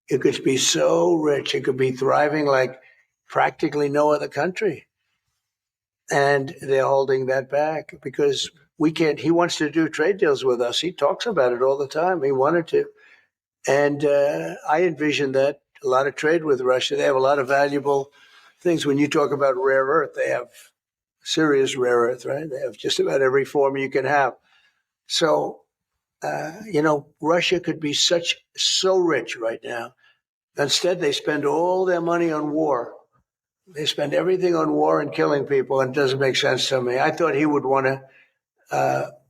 It could be so rich. It could be thriving like practically no other country. And they're holding that back because we can't. He wants to do trade deals with us. He talks about it all the time. He wanted to. And I envision that a lot of trade with Russia. They have a lot of valuable things. When you talk about rare earth, they have serious rare earth, right? They have just about every form you can have. So, Russia could be so rich right now. Instead, they spend all their money on war. They spend everything on war and killing people, and it doesn't make sense to me. I thought he would want to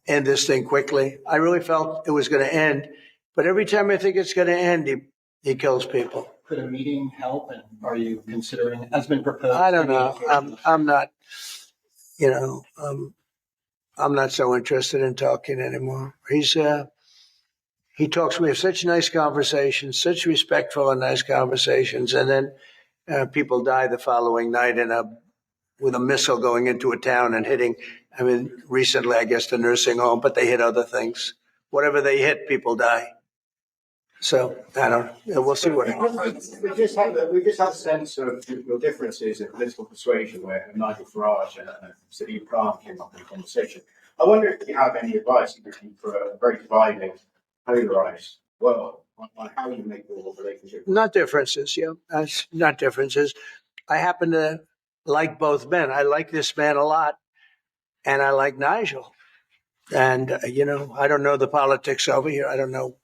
end this thing quickly. I really felt it was going to end, but every time I think it's going to end, he kills people. Could a meeting help? And are you considering, has been proposed? I don't know. I'm not, I'm not so interested in talking anymore. He talks. We have such nice conversations, such respectful and nice conversations, and then people die the following night with a missile going into a town and hitting. I mean, recently, I guess, the nursing home, but they hit other things. Whatever they hit, people die. So I don't know. We'll see what happens. We just had a sense of your differences in political persuasion where Nigel Farage and Sadiq Khan came up in the conversation. I wonder if you have any advice you could give for a very divided, polarized world on how you make your relationship. Not differences, That's not differences. I happen to like both men. I like this man a lot, and I like Nigel. And, I don't know the politics over here. I don't know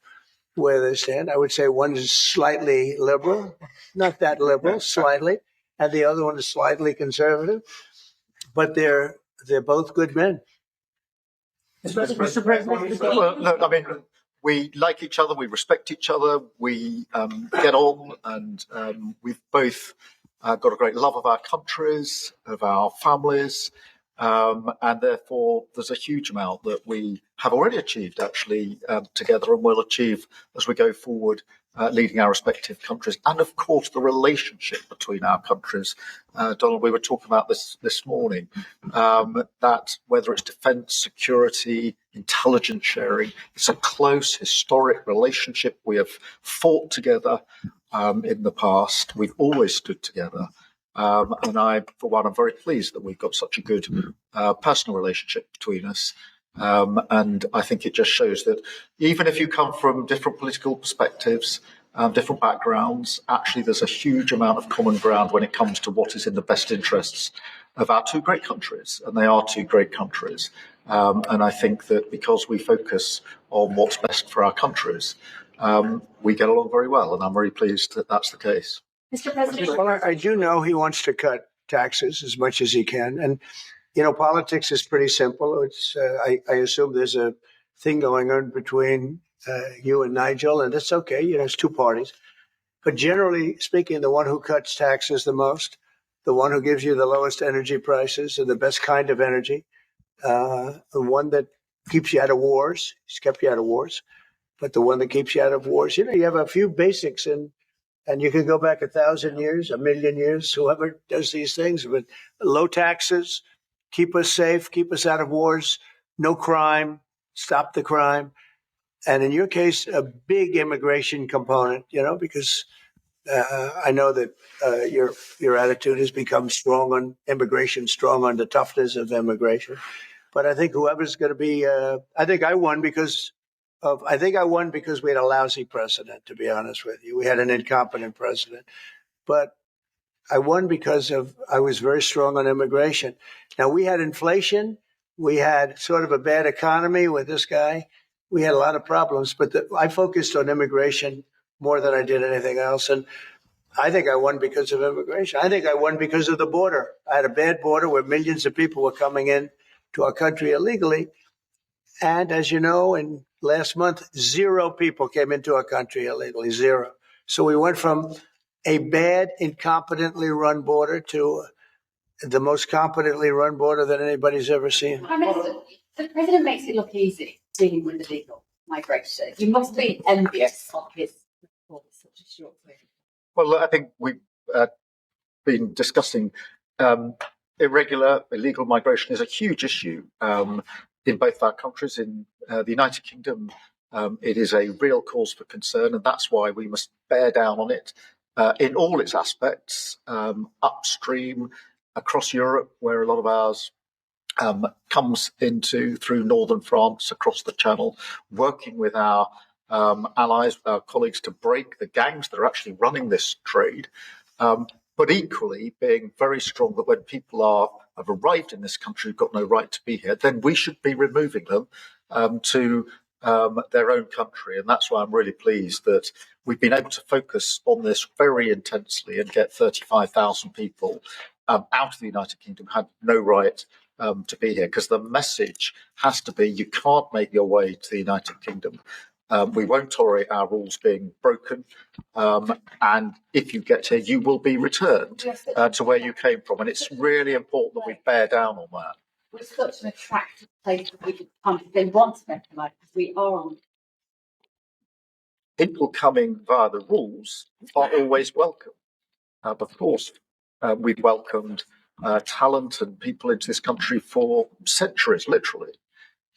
where they stand. I would say one is slightly liberal, not that liberal, slightly, and the other one is slightly conservative. But they're both good men. Mr. President. Well, no, I mean, we like each other, we respect each other, we get on, and we've both got a great love of our countries, of our families, and therefore there's a huge amount that we have already achieved actually together and will achieve as we go forward, leading our respective countries, and of course the relationship between our countries. Donald, we were talking about this morning, that whether it's defence, security, intelligence sharing, it's a close historic relationship. We have fought together in the past. We've always stood together. And I, for one, am very pleased that we've got such a good personal relationship between us. And I think it just shows that even if you come from different political perspectives, different backgrounds, actually there's a huge amount of common ground when it comes to what is in the best interests of our two great countries. And they are two great countries. And I think that because we focus on what's best for our countries, we get along very well. And I'm very pleased that that's the case. Mr. President. Well, I do know he wants to cut taxes as much as he can. And, politics is pretty simple. It's I assume there's a thing going on between you and Nigel, and that's okay. It's two parties. But generally speaking, the one who cuts taxes the most, the one who gives you the lowest energy prices and the best kind of energy, the one that keeps you out of wars, he's kept you out of wars, but the one that keeps you out of wars, you have a few basics and you can go back 1,000 years, 1,000,000 years, whoever does these things, but low taxes, keep us safe, keep us out of wars, no crime, stop the crime. And in your case, a big immigration component, because I know that your attitude has become strong on immigration, strong on the toughness of immigration. But I think whoever's going to be, I think I won because we had a lousy president, to be honest with you. We had an incompetent president. But I won because I was very strong on immigration. Now, we had inflation. We had sort of a bad economy with this guy. We had a lot of problems, but I focused on immigration more than I did anything else. And I think I won because of immigration. I think I won because of the border. I had a bad border where millions of people were coming in to our country illegally. And as you know, in last month, 0 people came into our country illegally, 0. So we went from a bad, incompetently run border to the most competently run border that anybody's ever seen? Prime Minister, the President makes it look easy dealing with illegal migration. You must be envious of his report such a short period. Well, I think we've been discussing illegal migration is a huge issue in both our countries. In the United Kingdom, it is a real cause for concern, and that's why we must bear down on it in all its aspects, upstream, across Europe, where a lot of ours comes into through northern France, across the Channel, working with our allies, our colleagues, to break the gangs that are actually running this trade. But equally being very strong that when people have arrived in this country who've got no right to be here, then we should be removing them to their own country. And that's why I'm really pleased that we've been able to focus on this very intensely and get 35,000 people out of the United Kingdom who had no right to be here. Because the message has to be, you can't make your way to the United Kingdom. We won't tolerate our rules being broken. And if you get here, you will be returned to where you came from. And it's really important that we bear down on that. We're such an attractive place for people to come if they want to make a life, because we are on. People coming via the rules are always welcome. Of course, we've welcomed talent and people into this country for centuries, literally.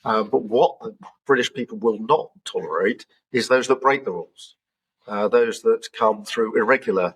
But what the British people will not tolerate is those that break the rules, those that come through irregular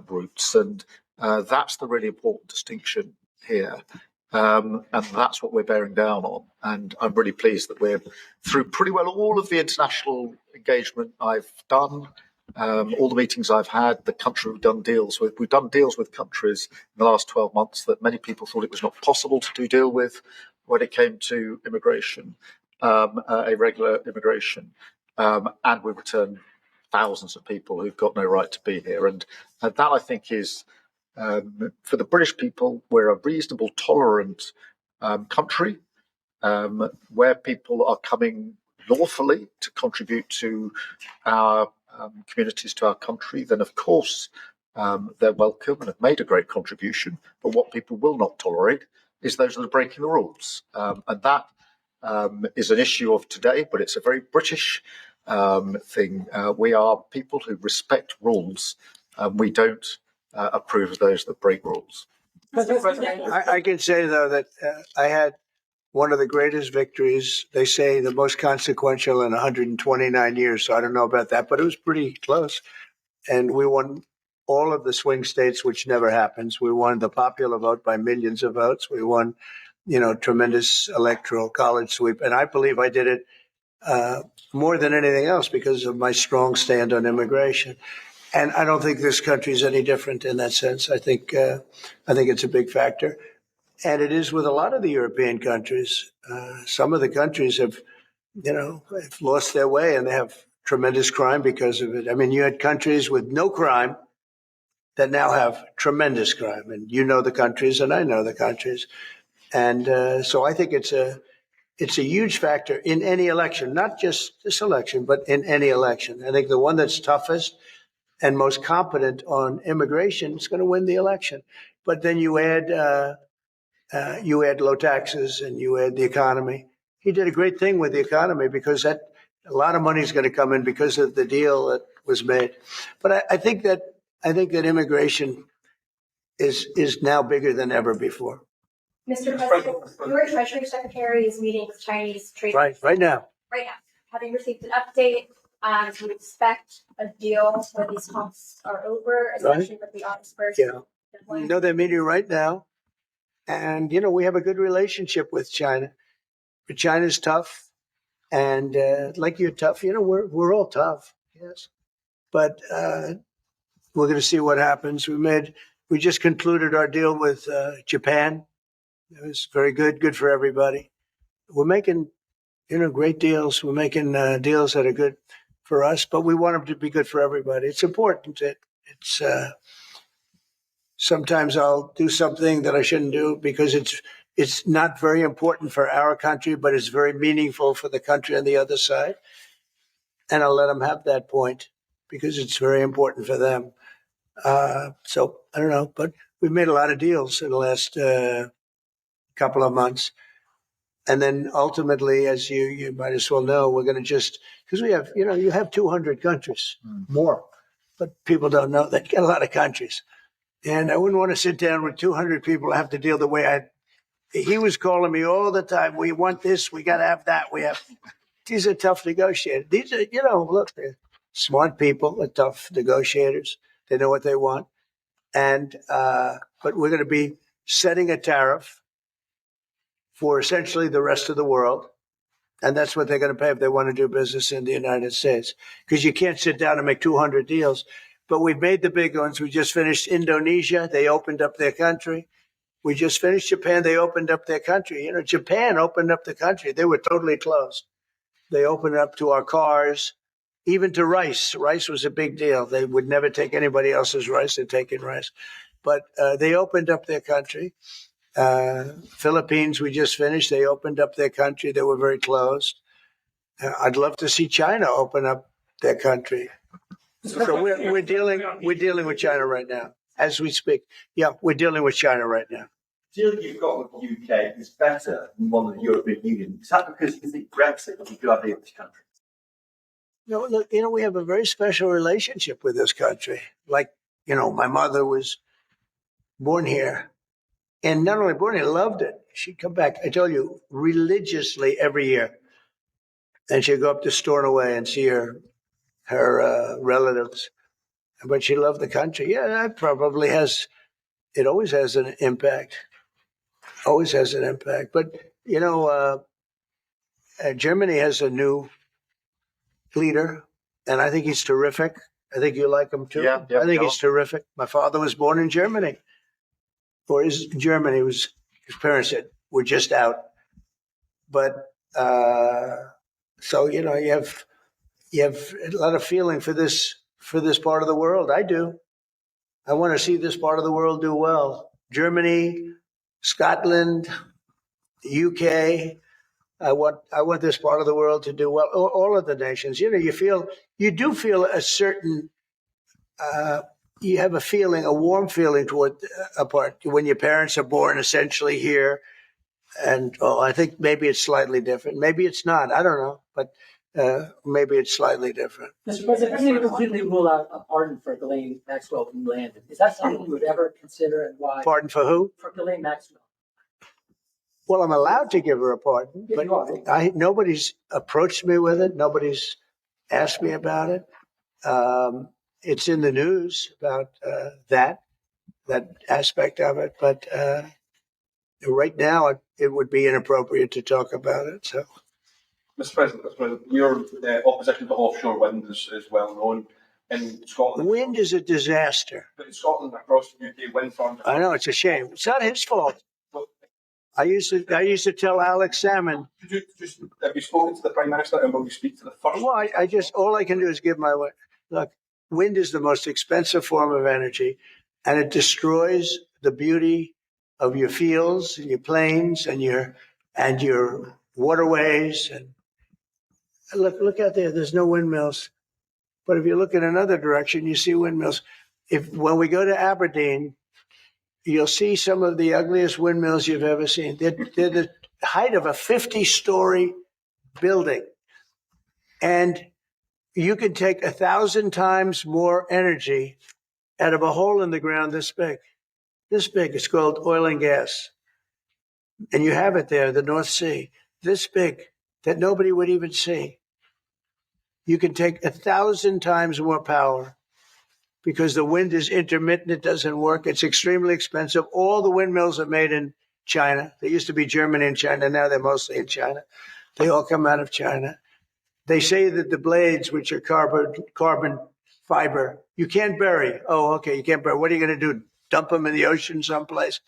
routes. And that's the really important distinction here. And that's what we're bearing down on. And I'm really pleased that we're through pretty well all of the international engagement I've done, all the meetings I've had, the country we've done deals with. We've done deals with countries in the last 12 months that many people thought it was not possible to do deal with when it came to immigration, irregular immigration. And we've returned thousands of people who've got no right to be here. And that, I think, is, for the British people, we're a reasonable, tolerant country where people are coming lawfully to contribute to our communities, to our country. Then, of course, they're welcome and have made a great contribution. But what people will not tolerate is those that are breaking the rules. And that is an issue of today, but it's a very British thing. We are people who respect rules. We don't approve of those that break rules. I can say, though, that I had one of the greatest victories, they say the most consequential in 129 years. So I don't know about that, but it was pretty close. And we won all of the swing states, which never happens. We won the popular vote by millions of votes. We won, tremendous electoral college sweep. And I believe I did it more than anything else because of my strong stand on immigration. And I don't think this country is any different in that sense. I think it's a big factor. And it is with a lot of the European countries. Some of the countries have lost their way and they have tremendous crime because of it. I mean, you had countries with no crime that now have tremendous crime. And you know the countries and I know the countries. And so I think it's a huge factor in any election, not just this election, but in any election. I think the one that's toughest and most competent on immigration is going to win the election. But then you add low taxes and you add the economy. He did a great thing with the economy because a lot of money is going to come in because of the deal that was made. But I think that immigration is now bigger than ever before. Mr. President, your Treasury Secretary is meeting with Chinese trade. Right now. Right now. Having received an update, do you expect a deal when these talks are over, especially with the August 1st? Yeah. No, they're meeting right now. And, we have a good relationship with China. But China's tough. And like you're tough, we're all tough. Yes. But we're going to see what happens. We just concluded our deal with Japan. It was very good for everybody. We're making, great deals. We're making deals that are good for us, but we want them to be good for everybody. It's important. It's sometimes I'll do something that I shouldn't do because it's not very important for our country, but it's very meaningful for the country on the other side. And I'll let them have that point because it's very important for them. So I don't know, but we've made a lot of deals in the last couple of months. And then ultimately, as you might as well know, we're going to just, because we have, you have 200 countries, more, but people don't know that you got a lot of countries. And I wouldn't want to sit down with 200 people and have to deal the way he was calling me all the time. We want this, we got to have that. These are tough negotiators. These are, look, they're smart people, they're tough negotiators. They know what they want. And, but we're going to be setting a tariff for essentially the rest of the world. And that's what they're going to pay if they want to do business in the United States. Because you can't sit down and make 200 deals. But we've made the big ones. We just finished Indonesia. They opened up their country. We just finished Japan. They opened up their country. Japan opened up the country. They were totally closed. They opened up to our cars, even to rice. Rice was a big deal. They would never take anybody else's rice. They're taking rice. But they opened up their country. Philippines, we just finished. They opened up their country. They were very closed. I'd love to see China open up their country. So we're dealing with China right now as we speak. Yeah, we're dealing with China right now. The deal you've got with the UK is better than one with the European Union. Is that because you think Brexit was a good idea for this country? No, look, we have a very special relationship with this country. Like, my mother was born here. And not only born here, loved it. She'd come back, I told you, religiously every year. And she'd go up to Stornoway and see her relatives. But she loved the country. Yeah, that probably it always has an impact. Always has an impact. But, Germany has a new leader, and I think he's terrific. I think you like him too. Yeah, I think he's terrific. My father was born in Germany. Or his parents said, we're just out. But so you have a lot of feeling for this part of the world. I do. I want to see this part of the world do well. Germany, Scotland, the UK. I want this part of the world to do well. All of the nations. You do feel a certain. You have a warm feeling toward a part when your parents are born essentially here. And I think maybe it's slightly different. Maybe it's not. I don't know. But maybe it's slightly different. Mr. President, I'm going to completely rule out a pardon for Ghislaine Maxwell from Landon. Is that something you would ever consider, and why? Pardon for who? For Ghislaine Maxwell. Well, I'm allowed to give her a pardon, Yeah, but nobody's approached me with it. Nobody's asked me about it. It's in the news about that aspect of it, but right now it would be inappropriate to talk about it. So, Mr. President, your opposition to offshore wind is well known in Scotland. Wind is a disaster. But in Scotland, across the UK, wind farms. I know, it's a shame. It's not his fault. I used to tell Alex Salmon. Have you spoken to the Prime Minister, and will you speak to the first? Well, all I can do is give my way. Look, wind is the most expensive form of energy, and it destroys the beauty of your fields and your plains and your waterways. And look out there. There's no windmills, but if you look in another direction, you see windmills. When we go to Aberdeen, you'll see some of the ugliest windmills you've ever seen. They're the height of a 50-story building. And you can take 1,000 times more energy out of a hole in the ground this big. This big. It's called oil and gas. And you have it there, the North Sea. This big, that nobody would even see. You can take 1,000 times more power. Because the wind is intermittent, it doesn't work. It's extremely expensive. All the windmills are made in China. They used to be Germany and China. Now they're mostly in China. They all come out of China. They say that the blades, which are carbon fiber, you can't bury. Oh, okay, you can't bury. What are you going to do? Dump them in the ocean someplace?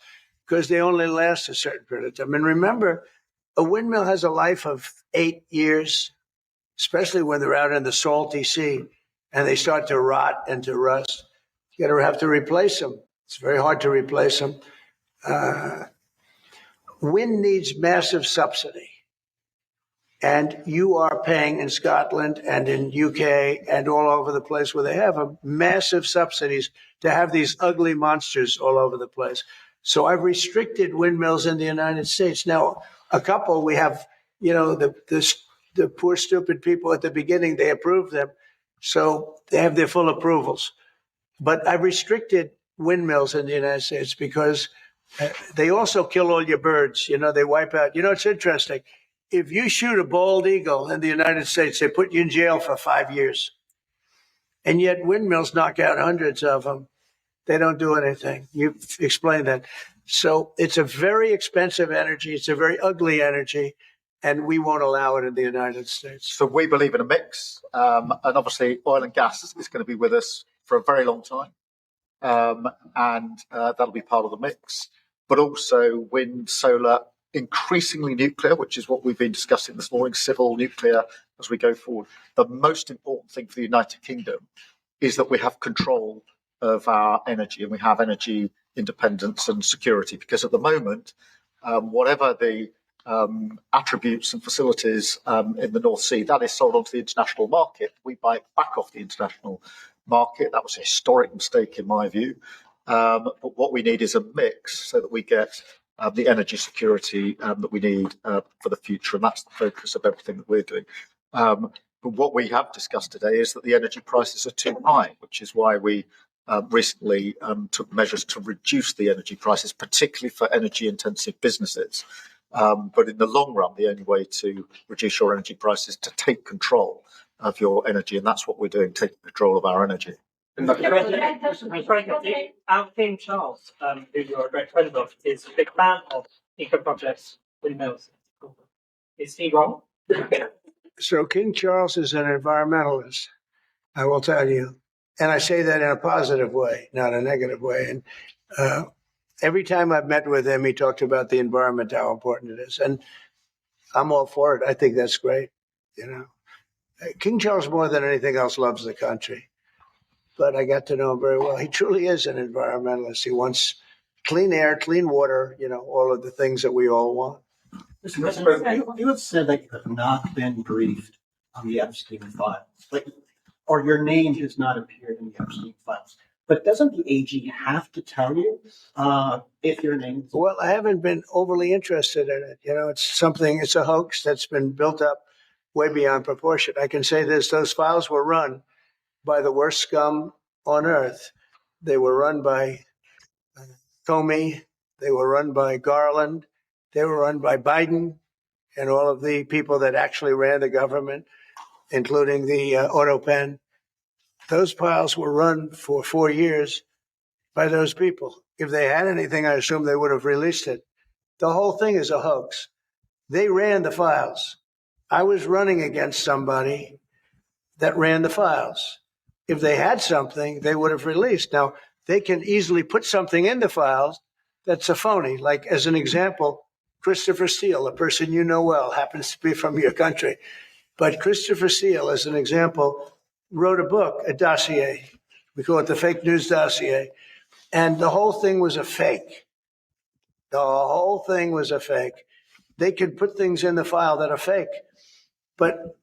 Because they only last a certain period of time. And remember, a windmill has a life of 8 years, especially when they're out in the salty sea. And they start to rot and to rust. You're going to have to replace them. It's very hard to replace them. Wind needs massive subsidy. And you are paying in Scotland and in UK and all over the place where they have a massive subsidies to have these ugly monsters all over the place. So I've restricted windmills in the United States. Now, a couple we have, the poor stupid people at the beginning, they approve them. So they have their full approvals. But I've restricted windmills in the United States because they also kill all your birds. They wipe out. It's interesting. If you shoot a bald eagle in the United States, they put you in jail for 5 years. And yet windmills knock out hundreds of them. They don't do anything. You explained that. So it's a very expensive energy. It's a very ugly energy. And we won't allow it in the United States. So we believe in a mix. And obviously oil and gas is going to be with us for a very long time. And that'll be part of the mix. But also wind, solar, increasingly nuclear, which is what we've been discussing this morning, civil nuclear as we go forward. The most important thing for the United Kingdom is that we have control of our energy and we have energy independence and security, because at the moment, whatever the attributes and facilities in the North Sea, that is sold onto the international market. We buy it back off the international market. That was a historic mistake in my view. But what we need is a mix so that we get the energy security that we need for the future. And that's the focus of everything that we're doing. But what we have discussed today is that the energy prices are too high, which is why we recently took measures to reduce the energy prices, particularly for energy intensive businesses. But in the long run, the only way to reduce your energy prices is to take control of your energy. And that's what we're doing, taking control of our energy. King Charles, who you're a great friend of, is a big fan of eco projects, windmills. Is he wrong? So King Charles is an environmentalist, I will tell you. And I say that in a positive way, not a negative way. And every time I've met with him, he talked about the environment, how important it is. And I'm all for it. I think that's great. King Charles, more than anything else, loves the country. But I got to know him very well. He truly is an environmentalist. He wants clean air, clean water, all of the things that we all want. Mr. President, you have said that you have not been briefed on the Epstein files, or your name has not appeared in the Epstein files. But doesn't the AG have to tell you if your name? Well, I haven't been overly interested in it. It's a hoax that's been built up way beyond proportion. I can say this: those files were run by the worst scum on earth. They were run by Comey. They were run by Garland. They were run by Biden and all of the people that actually ran the government, including the auto pen. Those files were run for 4 years by those people. If they had anything, I assume they would have released it. The whole thing is a hoax. They ran the files. I was running against somebody that ran the files. If they had something, they would have released. Now, they can easily put something in the files that's a phony. Like, as an example, Christopher Steele, a person you know well, happens to be from your country. But Christopher Steele, as an example, wrote a book, a dossier. We call it the fake news dossier. And the whole thing was a fake. The whole thing was a fake. They could put things in the file that are fake. But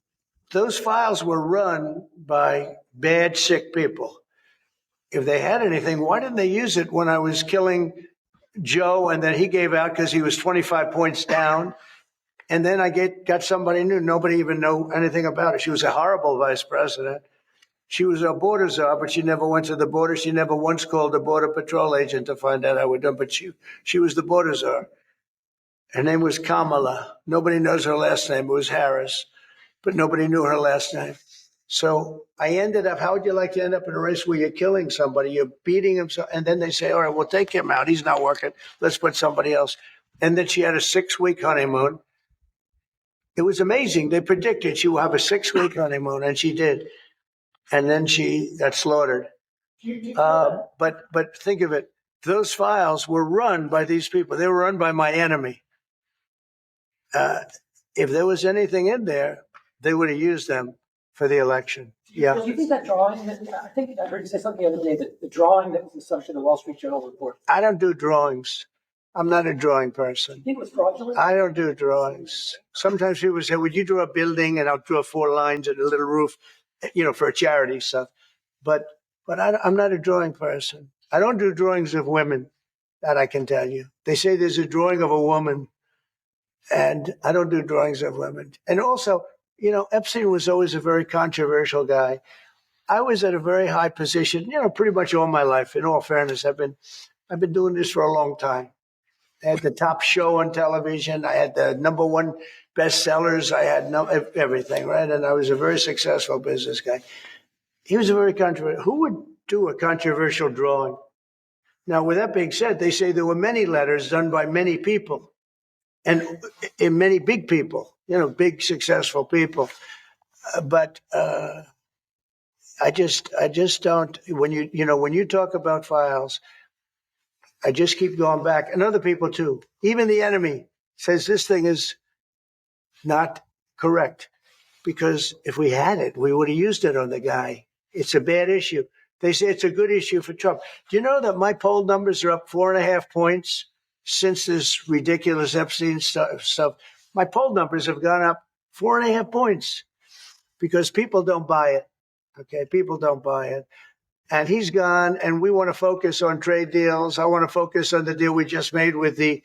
those files were run by bad, sick people. If they had anything, why didn't they use it when I was killing Joe and then he gave out because he was 25 points down? And then I got somebody new. Nobody even knew anything about it. She was a horrible vice president. She was a border czar, but she never went to the border. She never once called a border patrol agent to find out how we're done. But she was the border czar. Her name was Kamala. Nobody knows her last name. It was Harris, but nobody knew her last name. So I ended up, how would you like to end up in a race where you're killing somebody, you're beating him, and then they say, all right, we'll take him out. He's not working. Let's put somebody else. And then she had a 6-week honeymoon. It was amazing. They predicted she will have a 6-week honeymoon, and she did. And then she got slaughtered. But think of it. Those files were run by these people. They were run by my enemy. If there was anything in there, they would have used them for the election. Yeah. Do you think that drawing, I think I heard you say something the other day, that the drawing that was the subject of the Wall Street Journal report. I don't do drawings. I'm not a drawing person. You think it was fraudulent? I don't do drawings. Sometimes people say, would you draw a building? And I'll draw 4 lines and a little roof, for a charity stuff. But I'm not a drawing person. I don't do drawings of women, that I can tell you. They say there's a drawing of a woman, and I don't do drawings of women. And also, Epstein was always a very controversial guy. I was at a very high position, pretty much all my life. In all fairness, I've been doing this for a long time. I had the top show on television. I had the #1 bestsellers. I had everything, right? And I was a very successful business guy. He was a very controversial. Who would do a controversial drawing? Now, with that being said, they say there were many letters done by many people, and many big people, big successful people. But I just don't. When you talk about files, I just keep going back, and other people too. Even the enemy says this thing is not correct, because if we had it, we would have used it on the guy. It's a bad issue. They say it's a good issue for Trump. Do you know that my poll numbers are up 4.5 points since this ridiculous Epstein stuff? My poll numbers have gone up 4.5 points because people don't buy it. Okay, people don't buy it. And he's gone, and we want to focus on trade deals. I want to focus on the deal we just made with the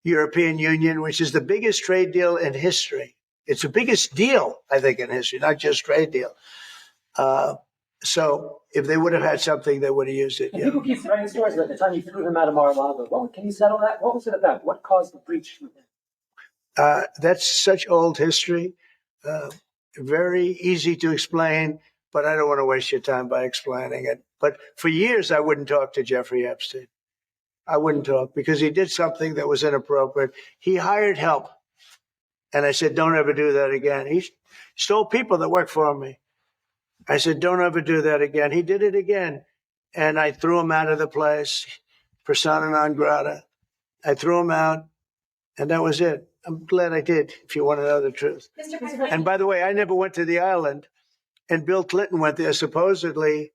European Union, which is the biggest trade deal in history. It's the biggest deal, I think, in history, not just trade deal. So if they would have had something, they would have used it. And people keep writing stories about the time you threw him out of Mar-a-Lago. Well, can you settle that? What was it about? What caused the breach with him? That's such old history. Very easy to explain, but I don't want to waste your time by explaining it. But for years, I wouldn't talk to Jeffrey Epstein. I wouldn't talk because he did something that was inappropriate. He hired help. And I said, don't ever do that again. He stole people that worked for me. I said, don't ever do that again. He did it again. And I threw him out of the place, persona non grata. I threw him out, and that was it. I'm glad I did, if you want to know the truth. Mr. President. And by the way, I never went to the island, and Bill Clinton went there supposedly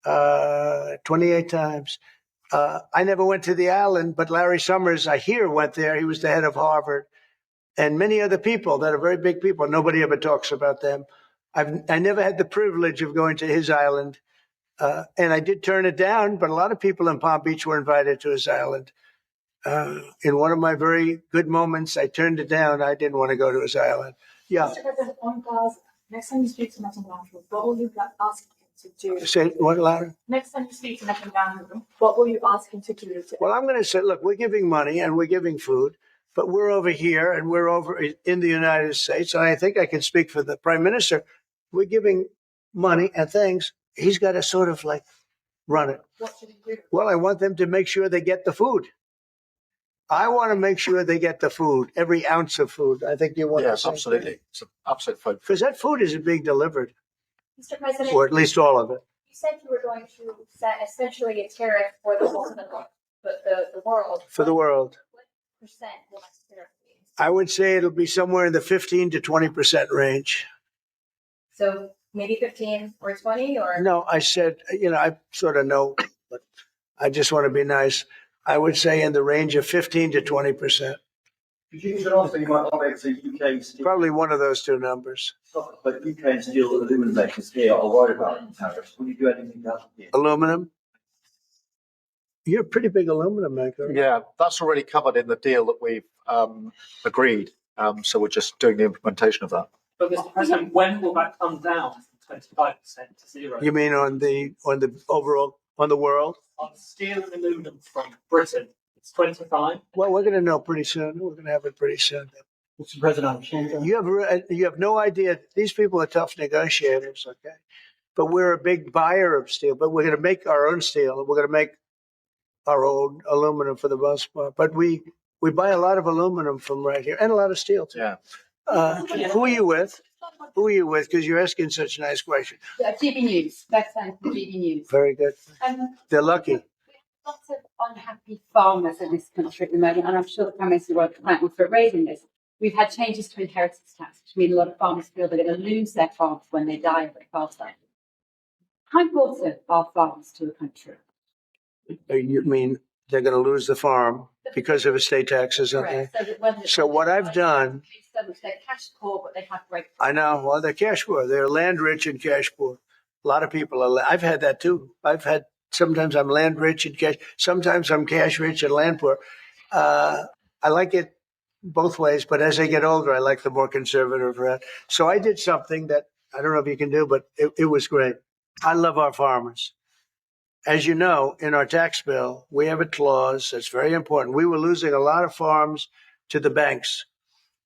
28 times. I never went to the island, but Larry Summers, I hear, went there. He was the head of Harvard. And many other people that are very big people. Nobody ever talks about them. I never had the privilege of going to his island. And I did turn it down, but a lot of people in Palm Beach were invited to his island. In one of my very good moments, I turned it down. I didn't want to go to his island. Yeah. Mr. President, on Gaza, next time you speak to Netanyahu, what will you ask him to do? Say what, louder? Next time you speak to Netanyahu, what will you ask him to do? Well, I'm going to say, look, we're giving money and we're giving food, but we're over here and we're over in the United States. And I think I can speak for the prime minister. We're giving money and things. He's got to sort of like run it. What should he do? Well, I want them to make sure they get the food. I want to make sure they get the food, every ounce of food. I think you want to say. Absolutely. It's an absolute food. Because that food isn't being delivered, Mr. President, or at least all of it. you said you were going to set essentially a tariff for the whole the world. For the world. What percent will that tariff be? I would say it'll be somewhere in the 15 to 20% range. So maybe 15 or 20 or? No, I said, I sort of know, but I just want to be nice. I would say in the range of 15 to 20%. Could you give an answer? You might not be able to UK steel, Probably one of those two numbers. but UK and steel aluminum makers here are worried about tariffs. Will you do anything about it? Aluminum? You're a pretty big aluminum maker. Yeah, that's already covered in the deal that we've agreed. So we're just doing the implementation of that. But Mr. President, when will that come down from 25% to 0? You mean on the overall, on the world? On steel and aluminum from Britain, it's 25. Well, we're going to know pretty soon. We're going to have it pretty soon. Mr. President, You have no idea. These people are tough negotiators, okay? But we're a big buyer of steel. But we're going to make our own steel. We're going to make our own aluminum for the most part. But we buy a lot of aluminum from right here and a lot of steel too. Yeah. Who are you with? Who are you with? Because you're asking such nice questions. GB News. That's from GB News. Very good. They're lucky. We have lots of unhappy farmers in this country at the moment, and I'm sure the Prime Minister won't thank me for raising this. We've had changes to inheritance tax, which mean a lot of farmers feel they're going to lose their farms when they die of the farm side. How important are farmers to the country? You mean they're going to lose the farm because of estate taxes. Correct. So what I've done, they're cash poor, but they have great. I know, well, they're cash poor. They're land rich and cash poor. A lot of people are. I've had that too. Sometimes I'm land rich and cash. Sometimes I'm cash rich and land poor. I like it both ways, but as I get older, I like the more conservative route. So I did something that I don't know if you can do, but it was great. I love our farmers. As you know, in our tax bill, we have a clause that's very important. We were losing a lot of farms to the banks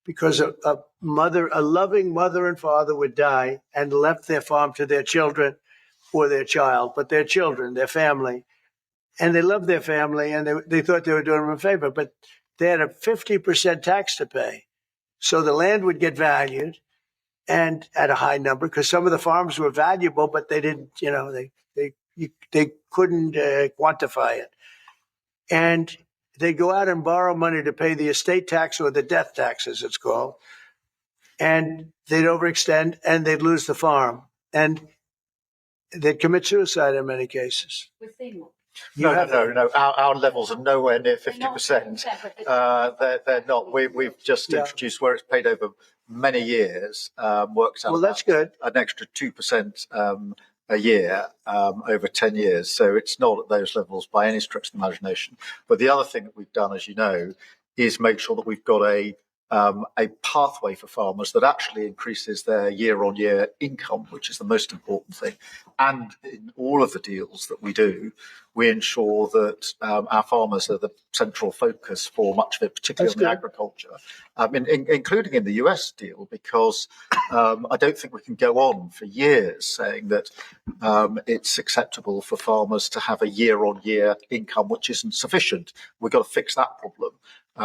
because a loving mother and father would die and left their farm to their children or their child, but their children, their family. And they loved their family and they thought they were doing them a favor, but they had a 50% tax to pay. So the land would get valued and at a high number because some of the farms were valuable, but they didn't, they couldn't quantify it. And they go out and borrow money to pay the estate tax or the death tax, as it's called. And they'd overextend and they'd lose the farm. And they'd commit suicide in many cases. We're seeing one. No. Our levels are nowhere near 50%. They're not. We've just introduced where it's paid over many years. Works out. Well, that's good. An extra 2% a year over 10 years. So it's not at those levels by any stretch of the imagination. But the other thing that we've done, as you know, is make sure that we've got a pathway for farmers that actually increases their year-on-year income, which is the most important thing. And in all of the deals that we do, we ensure that our farmers are the central focus for much of it, particularly on the agriculture, including in the US deal, because I don't think we can go on for years saying that it's acceptable for farmers to have a year-on-year income which isn't sufficient. We've got to fix that problem.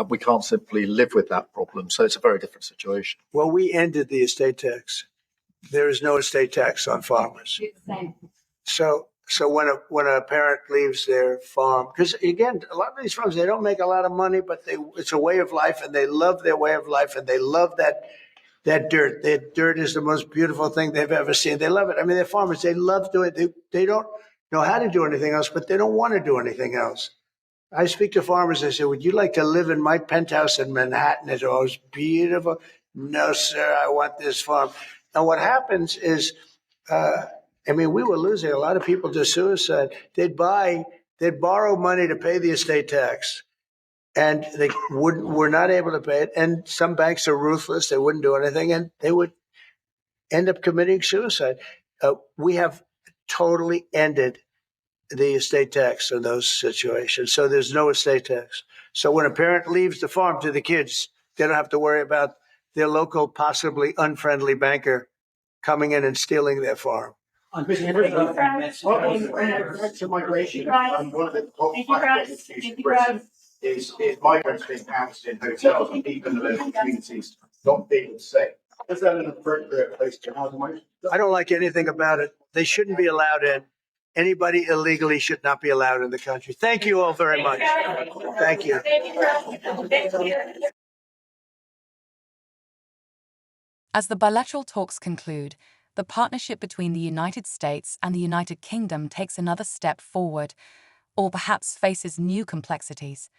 We can't simply live with that problem. So it's a very different situation. Well, we ended the estate tax. There is no estate tax on farmers. So when a parent leaves their farm, because again, a lot of these farms, they don't make a lot of money, but it's a way of life and they love their way of life and they love that dirt. That dirt is the most beautiful thing they've ever seen. They love it. I mean, they're farmers. They love doing it. They don't know how to do anything else, but they don't want to do anything else. I speak to farmers. I say, would you like to live in my penthouse in Manhattan? It's always beautiful. No, sir, I want this farm. And what happens is, we were losing a lot of people to suicide. They'd borrow money to pay the estate tax, and they were not able to pay it. And some banks are ruthless. They wouldn't do anything, and they would end up committing suicide. We have totally ended the estate tax in those situations. So there's no estate tax. So when a parent leaves the farm to the kids, they don't have to worry about their local, possibly unfriendly banker coming in and stealing their farm. Back to migration. One of the top factors is migrants being housed in hotels and people in the local communities not being safe. Is that an appropriate place to house migrants? I don't like anything about it. They shouldn't be allowed in. Anybody illegally should not be allowed in the country. Thank you all very much. Thank you. As the bilateral talks conclude, the partnership between the United States and the United Kingdom takes another step forward, or perhaps faces new complexities.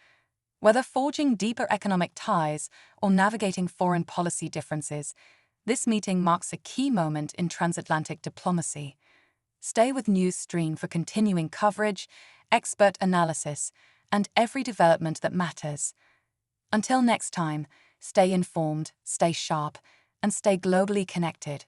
Whether forging deeper economic ties or navigating foreign policy differences, this meeting marks a key moment in transatlantic diplomacy. Stay with NewsXstream for continuing coverage, expert analysis, and every development that matters. Until next time, stay informed, stay sharp, and stay globally connected.